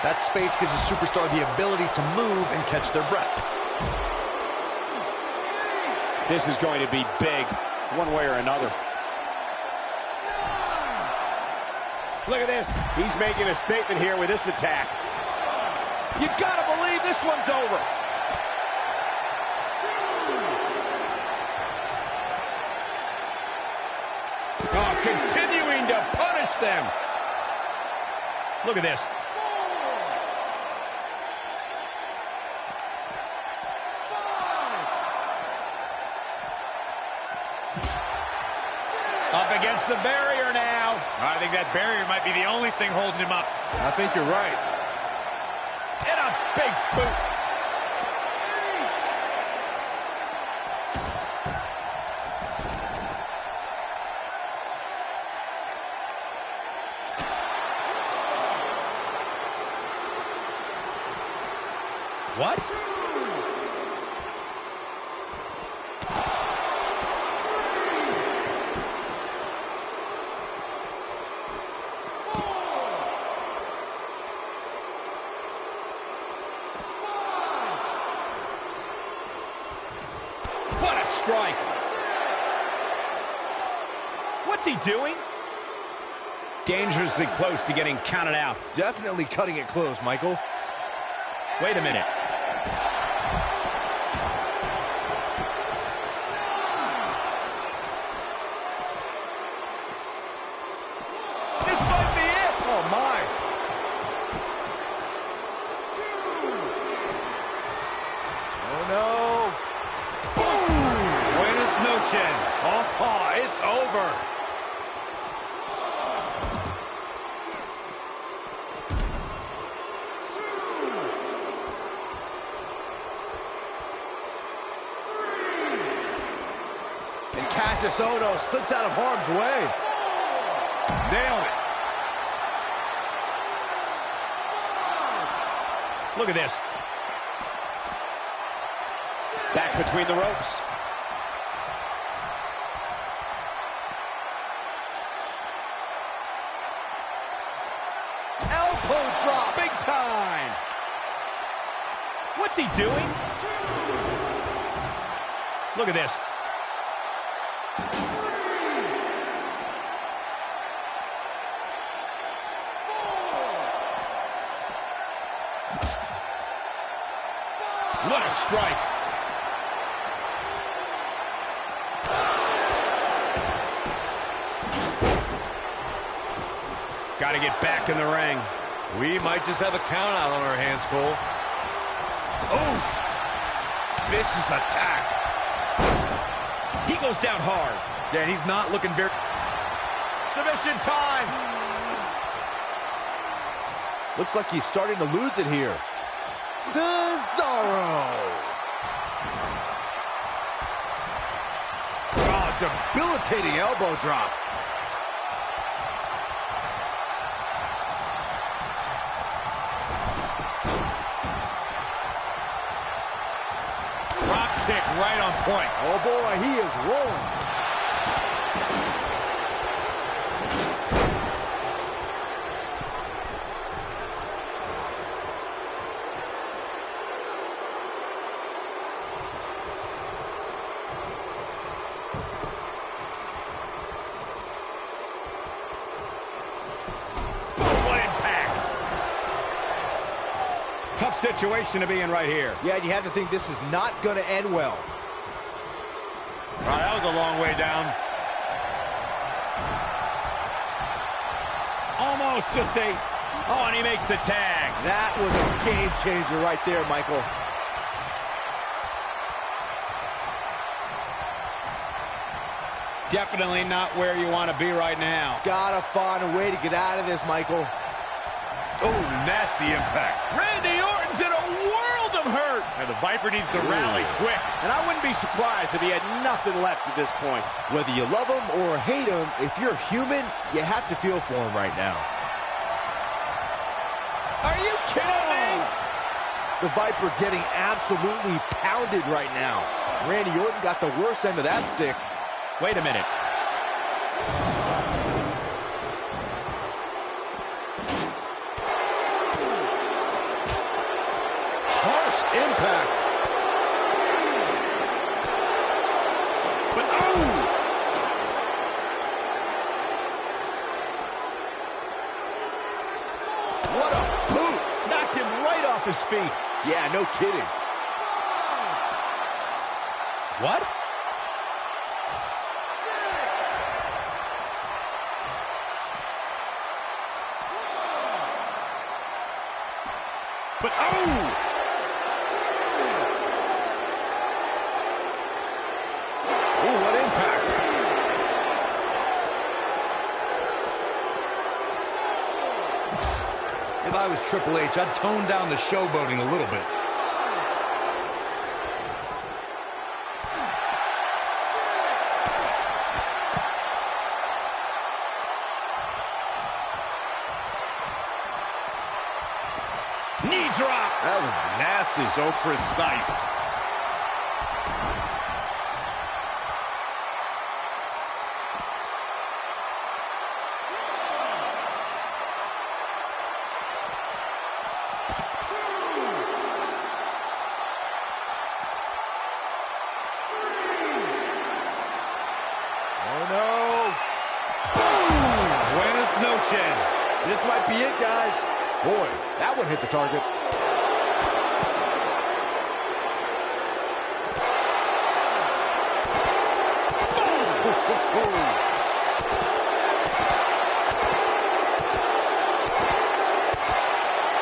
S6: That space gives a superstar the ability to move and catch their breath.
S4: This is going to be big, one way or another. Look at this. He's making a statement here with this attack. You gotta believe this one's over. Oh, continuing to punish them.
S5: Look at this.
S4: Up against the barrier now. I think that barrier might be the only thing holding him up. I think you're right. And a big boot.
S5: What?
S4: What a strike. What's he doing?
S5: Dangerously close to getting counted out.
S2: Definitely cutting it close, Michael.
S5: Wait a minute.
S4: This might be it. Oh, my.
S2: Oh, no.
S4: Boom! Buenas noches. Oh, it's over.
S2: And Cassius Ohno slips out of harm's way.
S4: Nailed it.
S5: Look at this.
S4: Back between the ropes.
S2: Elbow drop.
S4: Big time. What's he doing?
S5: Look at this.
S4: What a strike.
S5: Got to get back in the ring.
S6: We might just have a count out on our hands, Cole.
S4: Oof. Vicious attack. He goes down hard.
S6: Yeah, and he's not looking very...
S4: Submission time.
S2: Looks like he's starting to lose it here. Cesaro.
S4: Oh, debilitating elbow drop. Drop kick right on point.
S2: Oh, boy, he is rolling.
S4: Tough situation to be in right here.
S2: Yeah, and you have to think this is not going to end well.
S4: Wow, that was a long way down. Almost just a... Oh, and he makes the tag.
S2: That was a game changer right there, Michael.
S4: Definitely not where you want to be right now.
S2: Gotta find a way to get out of this, Michael.
S4: Oh, nasty impact. Randy Orton's in a world of I'm hurt.
S5: And the Viper needs to rally quick.
S4: And I wouldn't be surprised if he had nothing left at this point.
S2: Whether you love him or hate him, if you're human, you have to feel for him right now.
S4: Are you kidding me?
S2: The Viper getting absolutely pounded right now. Randy Orton got the worst end of that stick.
S5: Wait a minute.
S4: Harsh impact. But oh! What a boot! Knocked him right off his feet.
S2: Yeah, no kidding.
S5: What?
S4: But oh! Oh, what impact!
S6: If I was Triple H, I'd tone down the showboating a little bit.
S4: Knee drop!
S2: That was nasty.
S5: So precise.
S2: Oh, no.
S5: Buenas noches.
S2: This might be it, guys.
S4: Boy, that one hit the target.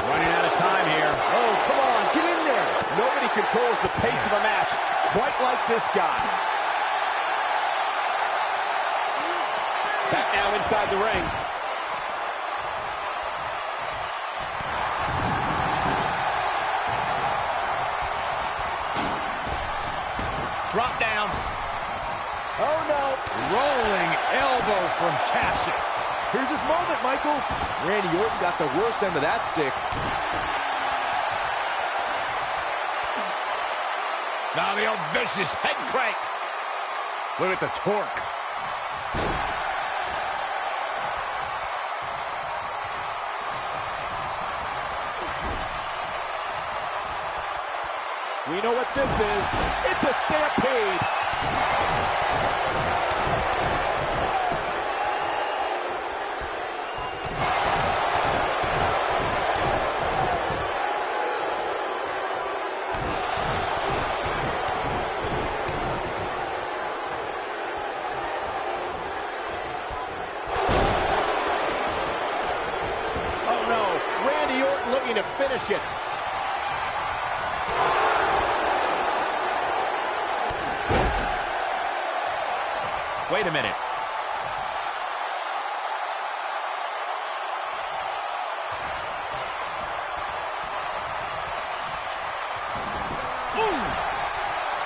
S5: Running out of time here.
S2: Oh, come on, get in there.
S4: Nobody controls the pace of a match quite like this guy. Back now inside the ring.
S5: Drop down.
S2: Oh, no.
S5: Rolling elbow from Cassius.
S2: Here's his moment, Michael. Randy Orton got the worst end of that stick.
S5: Now the old vicious head crank. Look at the torque.
S4: We know what this is. It's a stampede. Oh no, Randy Orton looking to finish it.
S5: Wait a minute.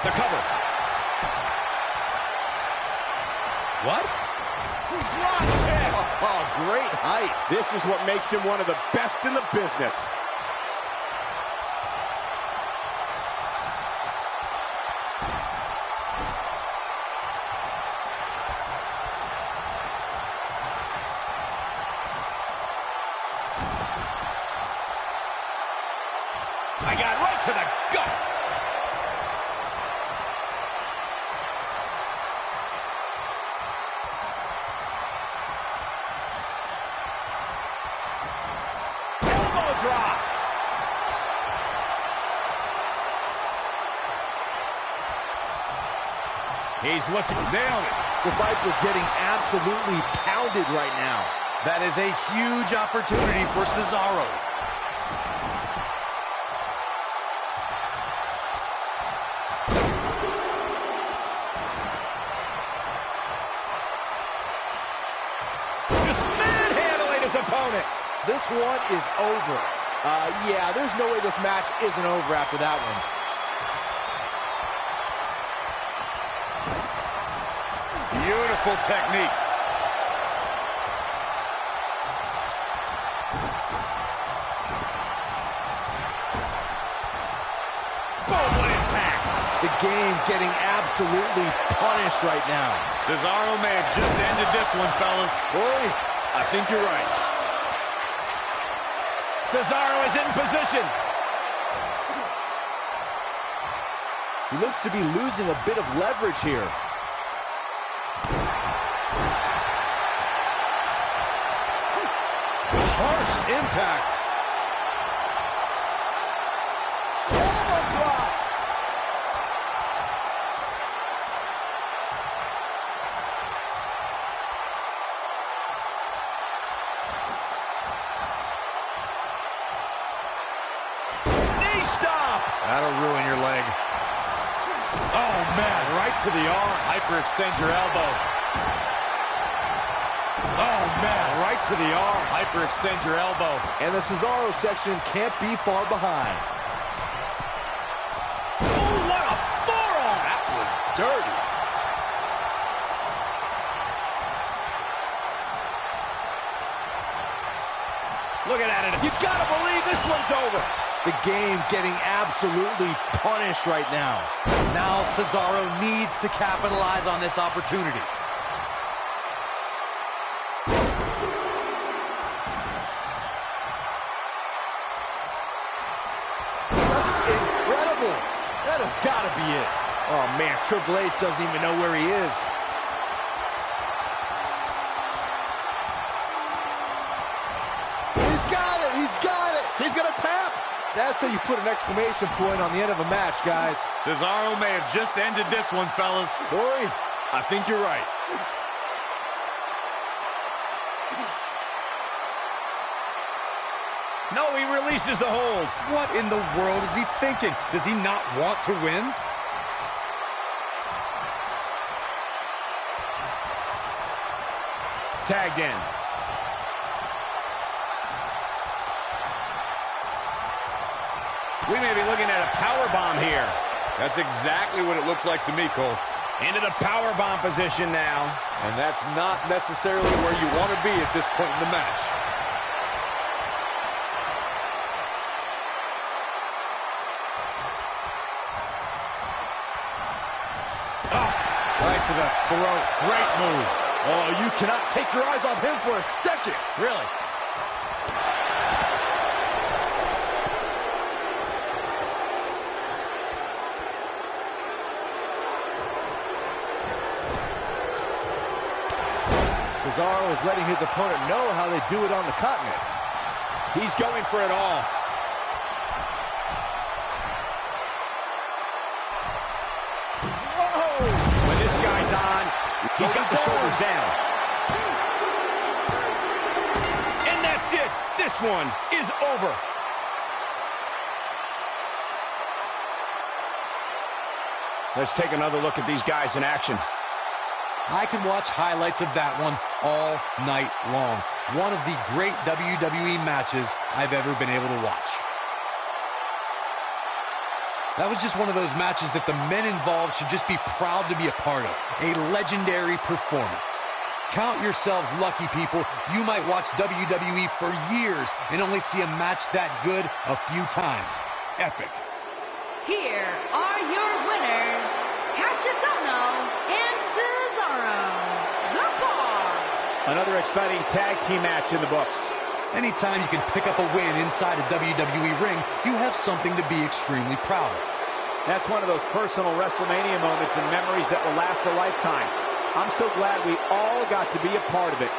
S4: The cover.
S5: What?
S4: Drop kick.
S2: Oh, great height.
S4: This is what makes him one of the best in the business. I got right to the gut. Elbow drop.
S5: He's looking. Nailed it.
S2: The Viper getting absolutely pounded right now.
S6: That is a huge opportunity for Cesaro.
S4: Just manhandling his opponent.
S2: This one is over.
S7: Yeah, there's no way this match isn't over after that one.
S3: Beautiful technique. Boom, what impact.
S2: The game getting absolutely punished right now.
S3: Cesaro may have just ended this one, fellas.
S4: Boy, I think you're right. Cesaro is in position.
S2: He looks to be losing a bit of leverage here.
S7: Harsh impact. Elbow drop. Knee stop.
S3: That'll ruin your leg. Oh, man, right to the arm. Hyperextend your elbow. Oh, man, right to the arm. Hyperextend your elbow.
S2: And the Cesaro section can't be far behind.
S7: Oh, what a forearm. That was dirty.
S4: Looking at it.
S2: You gotta believe this one's over. The game getting absolutely punished right now.
S6: Now Cesaro needs to capitalize on this opportunity.
S2: That's incredible. That has gotta be it. Oh man, Triple H doesn't even know where he is. He's got it. He's got it. He's gonna tap. That's how you put an exclamation point on the end of a match, guys.
S3: Cesaro may have just ended this one, fellas.
S4: Corey, I think you're right. No, he releases the hold.
S3: What in the world is he thinking? Does he not want to win?
S4: Tagged in. We may be looking at a powerbomb here.
S3: That's exactly what it looks like to me, Cole.
S4: Into the powerbomb position now.
S3: And that's not necessarily where you want to be at this point in the match.
S4: Right to the throat. Great move.
S7: Oh, you cannot take your eyes off him for a second.
S4: Really?
S2: Cesaro is letting his opponent know how they do it on the continent.
S4: He's going for it all.
S2: Whoa!
S4: When this guy's on, he's got the shoulders down. And that's it. This one is over. Let's take another look at these guys in action.
S6: I can watch highlights of that one all night long. One of the great WWE matches I've ever been able to watch. That was just one of those matches that the men involved should just be proud to be a part of. A legendary performance. Count yourselves lucky, people. You might watch WWE for years and only see a match that good a few times. Epic.
S1: Here are your winners, Cassius Ohno and Cesaro, The Bar.
S4: Another exciting tag team match in the books.
S6: Anytime you can pick up a win inside a WWE ring, you have something to be extremely proud of.
S4: That's one of those personal WrestleMania moments and memories that will last a lifetime. I'm so glad we all got to be a part of it.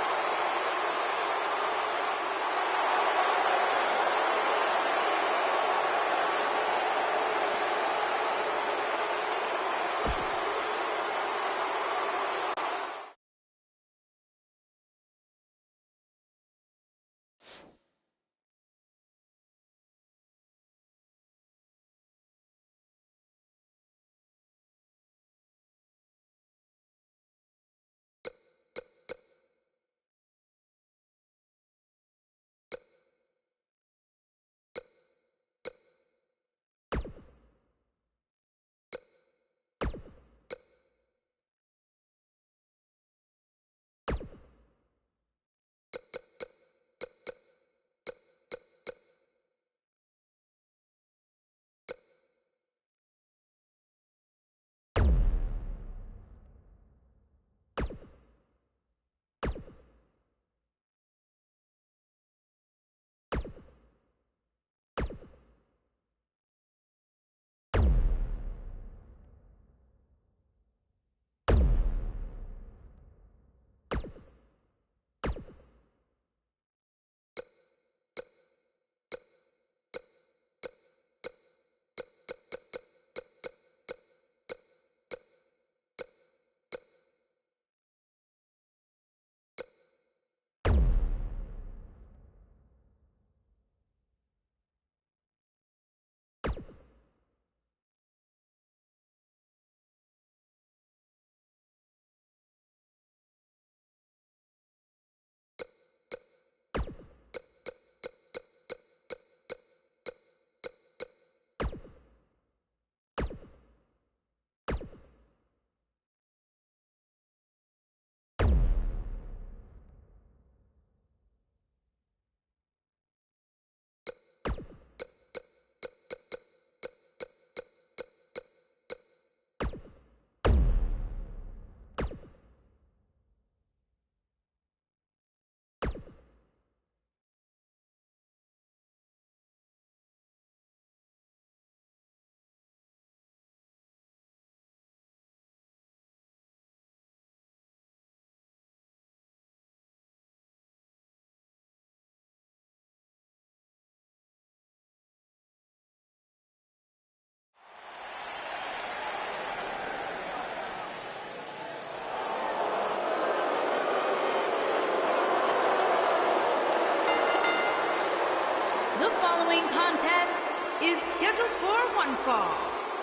S1: is scheduled for one fall.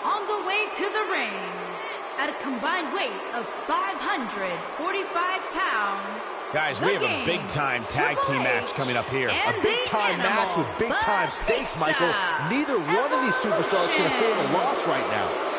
S1: On the way to the ring, at a combined weight of 545 pounds.
S4: Guys, we have a big-time tag team match coming up here.
S2: A big-time match with big-time stakes, Michael. Neither one of these superstars can afford a loss right now.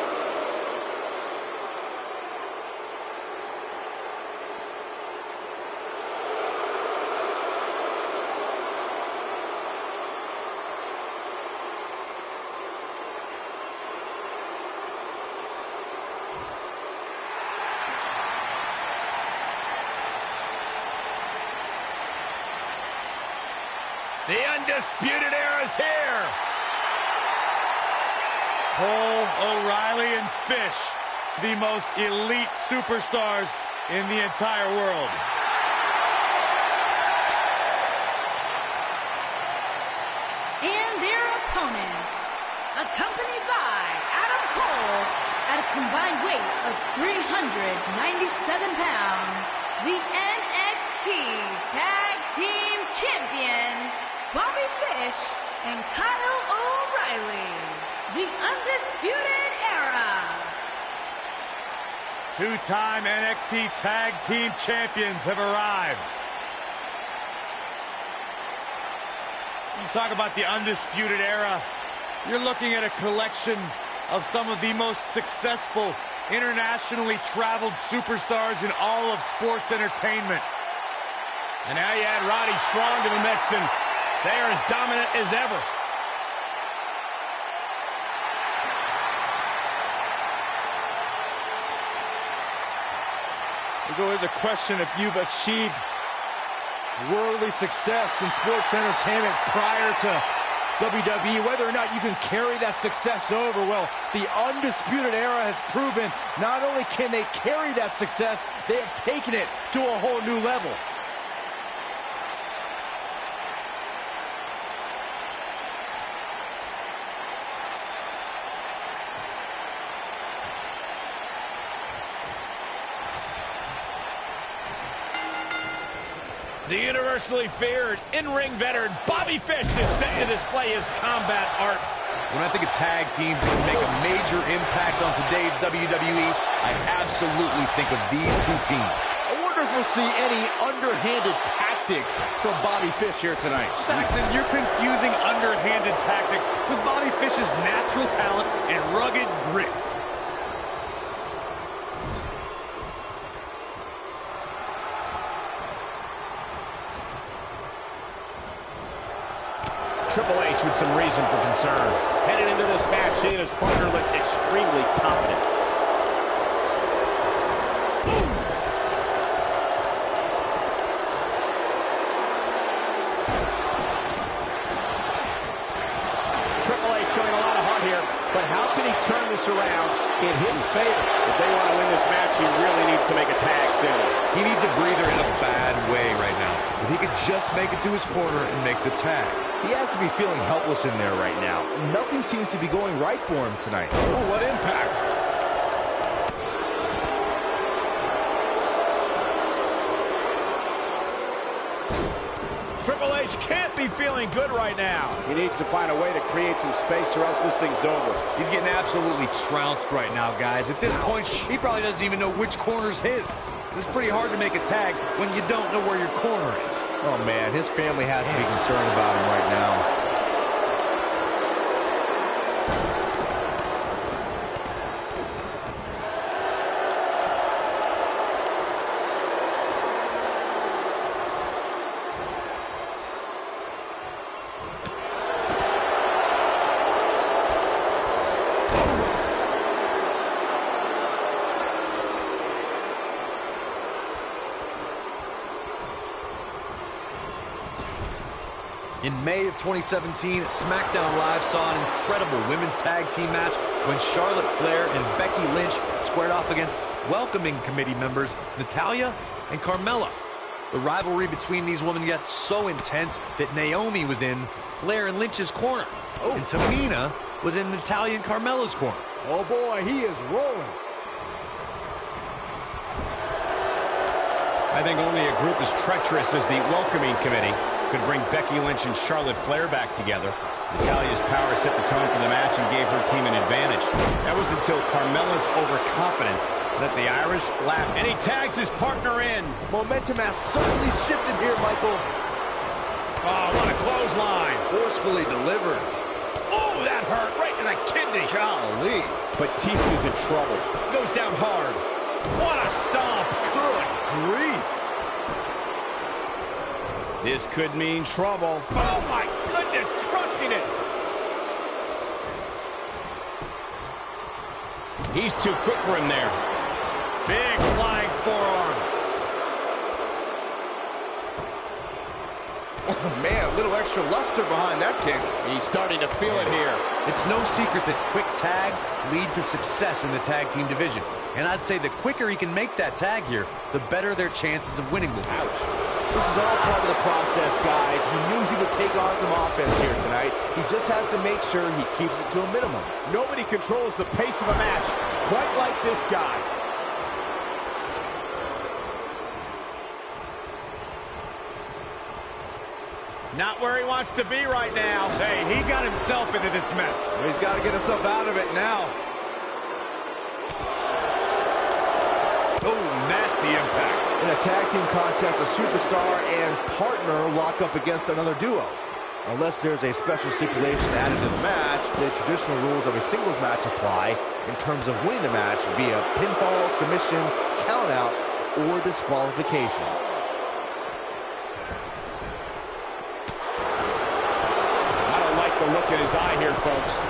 S5: The Undisputed Era's here.
S3: Cole, O'Reilly, and Fish, the most elite superstars in the entire world.
S1: And their opponents, accompanied by Adam Cole at a combined weight of 397 pounds, the NXT Tag Team Champions, Bobby Fish and Kyle O'Reilly, the Undisputed Era.
S3: Two-time NXT Tag Team Champions have arrived. You talk about the Undisputed Era, you're looking at a collection of some of the most successful, internationally traveled superstars in all of sports entertainment.
S5: And now you add Roddy Strong to the mix, and they are as dominant as ever.
S7: There's always a question if you've achieved worldly success in sports entertainment prior to WWE, whether or not you can carry that success over. Well, the Undisputed Era has proven not only can they carry that success, they have taken it to a whole new level.
S5: The universally feared in-ring veteran Bobby Fish is set to display his combat art.
S6: When I think of tag teams that can make a major impact on today's WWE, I absolutely think of these two teams.
S7: I wonder if we'll see any underhanded tactics from Bobby Fish here tonight.
S3: Saxton, you're confusing underhanded tactics with Bobby Fish's natural talent and rugged grit.
S4: Triple H with some reason for concern. Headed into this match, he and his partner look extremely confident. Triple H showing a lot of heart here, but how can he turn this around in his favor? If they want to win this match, he really needs to make a tag soon.
S6: He needs a breather in a bad way right now. If he could just make it to his corner and make the tag.
S2: He has to be feeling helpless in there right now. Nothing seems to be going right for him tonight.
S7: Oh, what impact.
S4: Triple H can't be feeling good right now. He needs to find a way to create some space or else this thing's over.
S6: He's getting absolutely trounced right now, guys. At this point, he probably doesn't even know which corner's his. It's pretty hard to make a tag when you don't know where your corner is.
S2: Oh, man, his family has to be concerned about him right now.
S6: In May of 2017, SmackDown Live saw an incredible women's tag team match when Charlotte Flair and Becky Lynch squared off against welcoming committee members Natalya and Carmella. The rivalry between these women got so intense that Naomi was in Flair and Lynch's corner. And Tamina was in Natalya and Carmella's corner.
S7: Oh boy, he is rolling.
S5: I think only a group as treacherous as the welcoming committee could bring Becky Lynch and Charlotte Flair back together. Natalia's power set the tone for the match and gave her team an advantage. That was until Carmella's overconfidence let the Irish laugh, and he tags his partner in.
S2: Momentum has certainly shifted here, Michael.
S5: Oh, what a clothesline.
S7: Forcefully delivered.
S5: Oh, that hurt right in the kidney.
S7: Golly.
S4: Batista's in trouble.
S5: Goes down hard. What a stomp.
S7: Good grief.
S5: This could mean trouble. Oh, my goodness, crushing it. He's too quick for him there. Big flying forearm.
S7: Oh, man, a little extra luster behind that kick.
S4: He's starting to feel it here.
S6: It's no secret that quick tags lead to success in the tag team division. And I'd say the quicker he can make that tag here, the better their chances of winning will be.
S2: Ouch. This is all part of the process, guys. He knew he would take on some offense here tonight. He just has to make sure he keeps it to a minimum.
S4: Nobody controls the pace of a match quite like this guy.
S5: Not where he wants to be right now. Hey, he got himself into this mess.
S7: He's got to get himself out of it now.
S5: Oh, nasty impact.
S2: In a tag team contest, a superstar and partner lock up against another duo. Unless there's a special stipulation added to the match, the traditional rules of a singles match apply in terms of winning the match via pinfall, submission, countout, or disqualification.
S4: The look in his eye here, folks.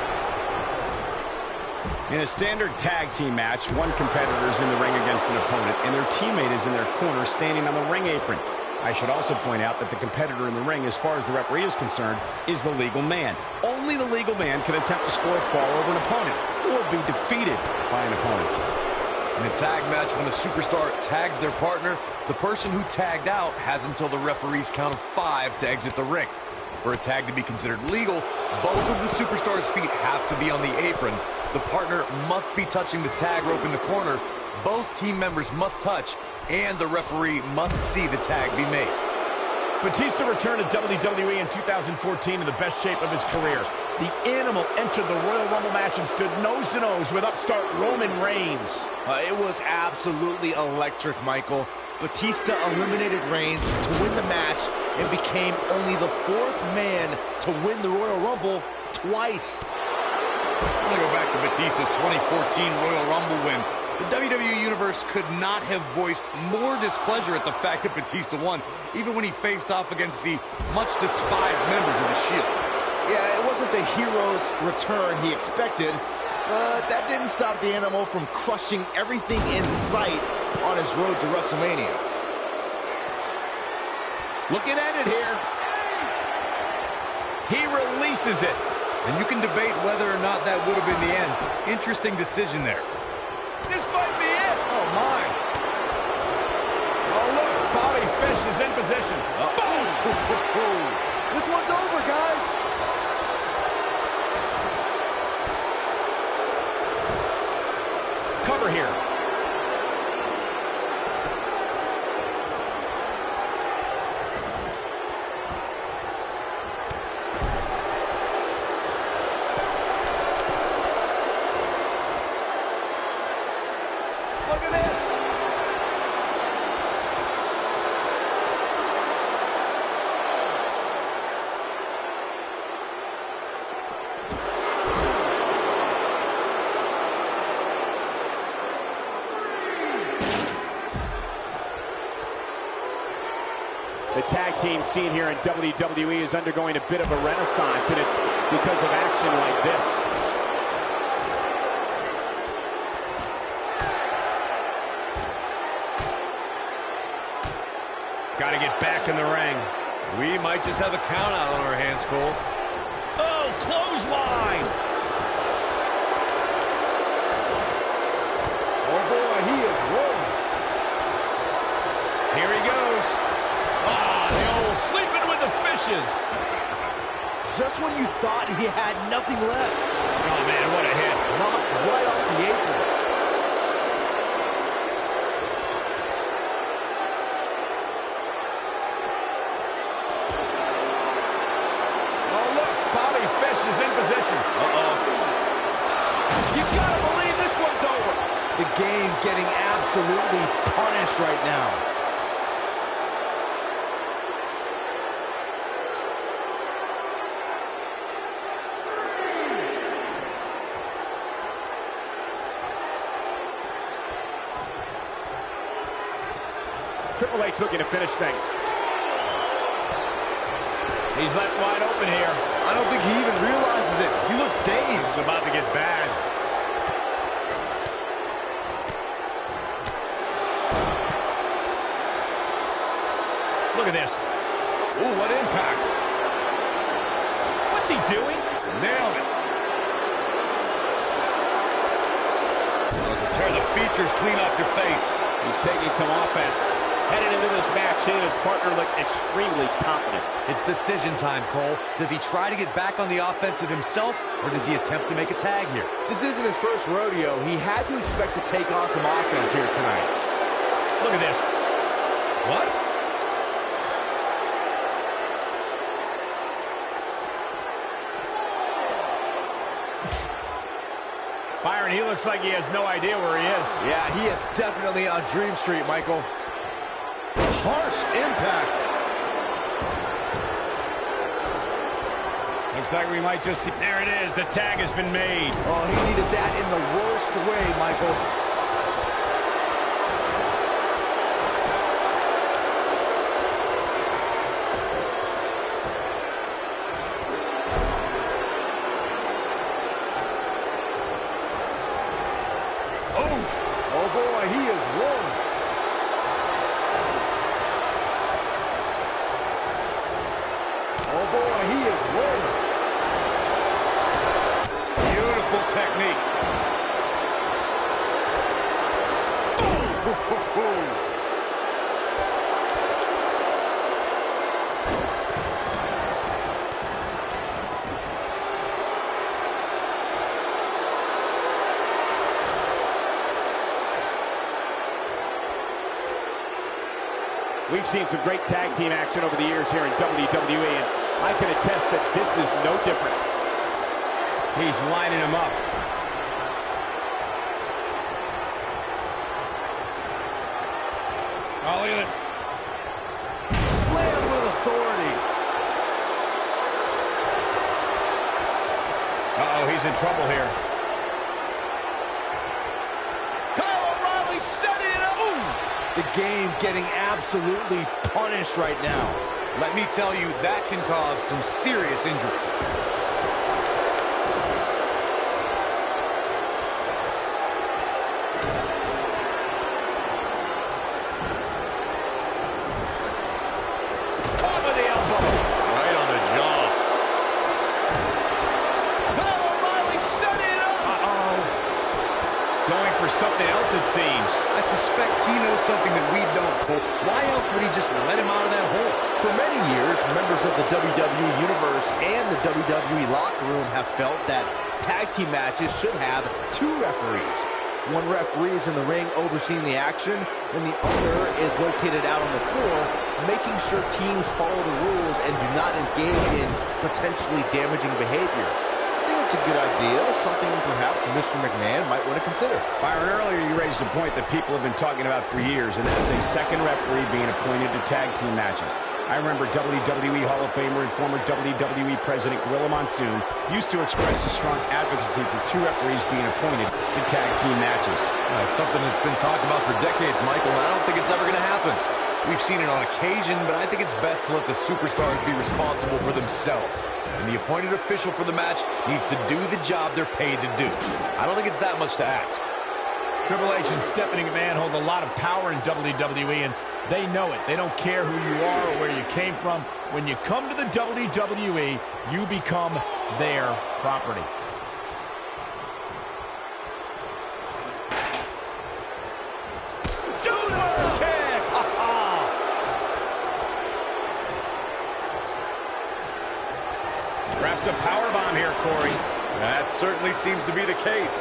S5: In a standard tag team match, one competitor is in the ring against an opponent, and their teammate is in their corner standing on the ring apron. I should also point out that the competitor in the ring, as far as the referee is concerned, is the legal man. Only the legal man can attempt to score a fall over an opponent or be defeated by an opponent.
S6: In a tag match, when a superstar tags their partner, the person who tagged out has until the referee's count of 5 to exit the ring. For a tag to be considered legal, both of the superstars' feet have to be on the apron. The partner must be touching the tag rope in the corner. Both team members must touch, and the referee must see the tag be made.
S4: Batista returned to WWE in 2014 in the best shape of his career. The Animal entered the Royal Rumble match and stood nose to nose with upstart Roman Reigns.
S7: It was absolutely electric, Michael. Batista eliminated Reigns to win the match and became only the 4th man to win the Royal Rumble twice.
S3: I want to go back to Batista's 2014 Royal Rumble win. The WWE Universe could not have voiced more displeasure at the fact that Batista won, even when he faced off against the much-despised members of the Shield.
S7: Yeah, it wasn't the hero's return he expected, but that didn't stop the Animal from crushing everything in sight on his road to WrestleMania.
S5: Looking at it here. He releases it.
S3: And you can debate whether or not that would have been the end. Interesting decision there.
S5: This might be it.
S7: Oh, my.
S4: Oh, look, Bobby Fish is in position.
S7: Boom! This one's over, guys.
S4: Cover here.
S7: Look at this.
S4: The tag team scene here in WWE is undergoing a bit of a renaissance, and it's because of action like this.
S5: Got to get back in the ring.
S6: We might just have a count out on our hands, Cole.
S5: Oh, clothesline.
S7: Oh, boy, he is rolling.
S5: Here he goes. Ah, the old sleeping with the fishes.
S2: Just when you thought he had nothing left.
S5: Oh, man, what a hit.
S2: Knocked right off the apron. getting absolutely punished right now.
S4: Triple H looking to finish things. He's left wide open here.
S7: I don't think he even realizes it. He looks dazed.
S5: It's about to get bad. Look at this. Ooh, what impact.
S4: What's he doing?
S5: Nailed it. Tear the features clean off your face.
S4: He's taking some offense. Headed into this match, he and his partner look extremely confident.
S6: It's decision time, Cole. Does he try to get back on the offensive himself, or does he attempt to make a tag here?
S2: This isn't his first rodeo. He had to expect to take on some offense here tonight.
S5: Look at this. What?
S4: Byron, he looks like he has no idea where he is.
S2: Yeah, he is definitely on Dream Street, Michael. Harsh impact.
S5: Looks like we might just see. There it is. The tag has been made.
S2: Oh, he needed that in the worst way, Michael. Oh boy, he is rolling. Oh boy, he is rolling.
S5: Beautiful technique.
S4: We've seen some great tag team action over the years here in WWE, and I can attest that this is no different.
S5: He's lining him up. Oh, look at it.
S2: Slam with authority.
S5: Uh-oh, he's in trouble here.
S2: Kyle O'Reilly setting it up. Ooh. The game getting absolutely punished right now.
S6: Let me tell you, that can cause some serious injury.
S5: Top of the elbow. Right on the jaw.
S2: Kyle O'Reilly setting it up.
S5: Uh-oh. Going for something else, it seems.
S6: I suspect he knows something that we don't, Cole. Why else would he just let him out of that hole?
S2: For many years, members of the WWE Universe and the WWE locker room have felt that tag team matches should have two referees. One referee is in the ring overseeing the action, and the other is located out on the floor, making sure teams follow the rules and do not engage in potentially damaging behavior. I think it's a good idea, something perhaps Mr. McMahon might want to consider.
S5: Byron, earlier you raised a point that people have been talking about for years, and that's a second referee being appointed to tag team matches. I remember WWE Hall of Famer and former WWE President Gorilla Monsoon used to express a strong advocacy for two referees being appointed to tag team matches.
S6: It's something that's been talked about for decades, Michael, and I don't think it's ever going to happen. We've seen it on occasion, but I think it's best to let the superstars be responsible for themselves. And the appointed official for the match needs to do the job they're paid to do. I don't think it's that much to ask.
S4: Triple H and Stephanie McMahon hold a lot of power in WWE, and they know it. They don't care who you are or where you came from. When you come to the WWE, you become their property.
S5: Wraps a powerbomb here, Corey.
S6: That certainly seems to be the case.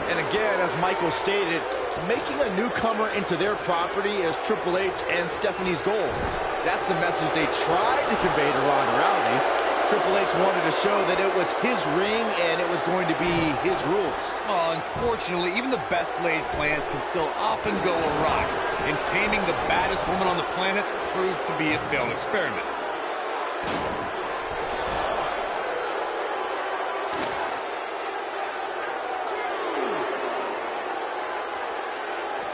S2: And again, as Michael stated, making a newcomer into their property is Triple H and Stephanie's goal. That's the message they tried to convey to Ronda Rousey.
S7: Triple H wanted to show that it was his ring and it was going to be his rules.
S3: Oh, unfortunately, even the best laid plans can still often go awry. And taming the baddest woman on the planet proved to be a failed experiment.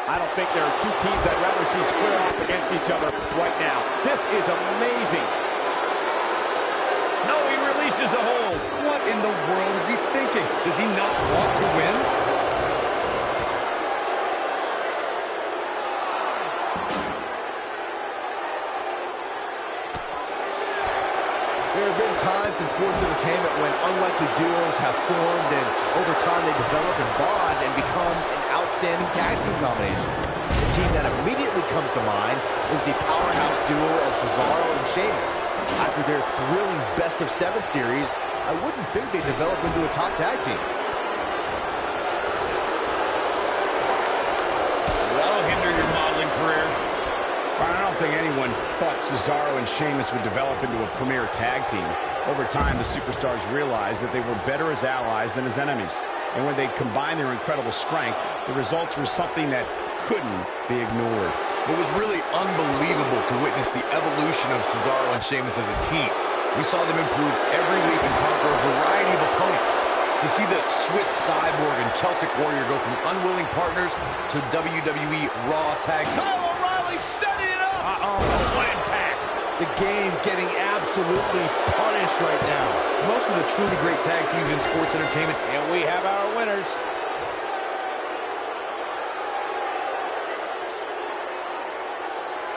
S4: I don't think there are two teams I'd rather see square off against each other right now. This is amazing.
S5: No, he releases the hold.
S3: What in the world is he thinking? Does he not want to win?
S2: There have been times in sports entertainment when unlikely duos have formed and over time they develop and bond and become an outstanding tag team combination. The team that immediately comes to mind is the powerhouse duo of Cesaro and Sheamus. After their thrilling best-of-7 series, I wouldn't think they developed into a top tag team.
S5: That'll hinder your modeling career. I don't think anyone thought Cesaro and Sheamus would develop into a premier tag team. Over time, the superstars realized that they were better as allies than as enemies. And when they combined their incredible strength, the results were something that couldn't be ignored.
S6: It was really unbelievable to witness the evolution of Cesaro and Sheamus as a team. We saw them improve every week and conquer a variety of opponents. To see the Swiss Cyborg and Celtic Warrior go from unwilling partners to WWE Raw Tag.
S5: Kyle O'Reilly setting it up. What impact.
S2: The game getting absolutely punished right now.
S6: Most of the truly great tag teams in sports entertainment.
S4: And we have our winners.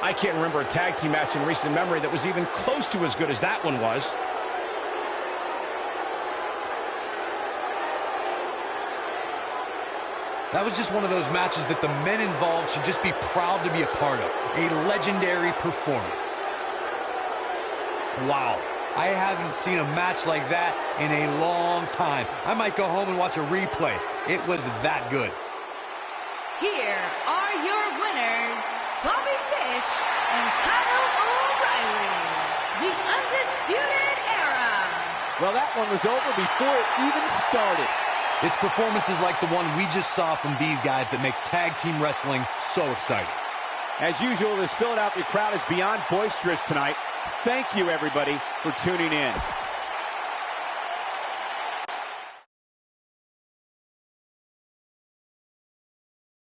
S5: I can't remember a tag team match in recent memory that was even close to as good as that one was.
S6: That was just one of those matches that the men involved should just be proud to be a part of. A legendary performance. Wow. I haven't seen a match like that in a long time. I might go home and watch a replay. It was that good.
S1: Here are your winners, Bobby Fish and Kyle O'Reilly, the Undisputed Era.
S4: Well, that one was over before it even started.
S6: It's performances like the one we just saw from these guys that makes tag team wrestling so exciting.
S4: As usual, this Philadelphia crowd is beyond boisterous tonight. Thank you, everybody, for tuning in.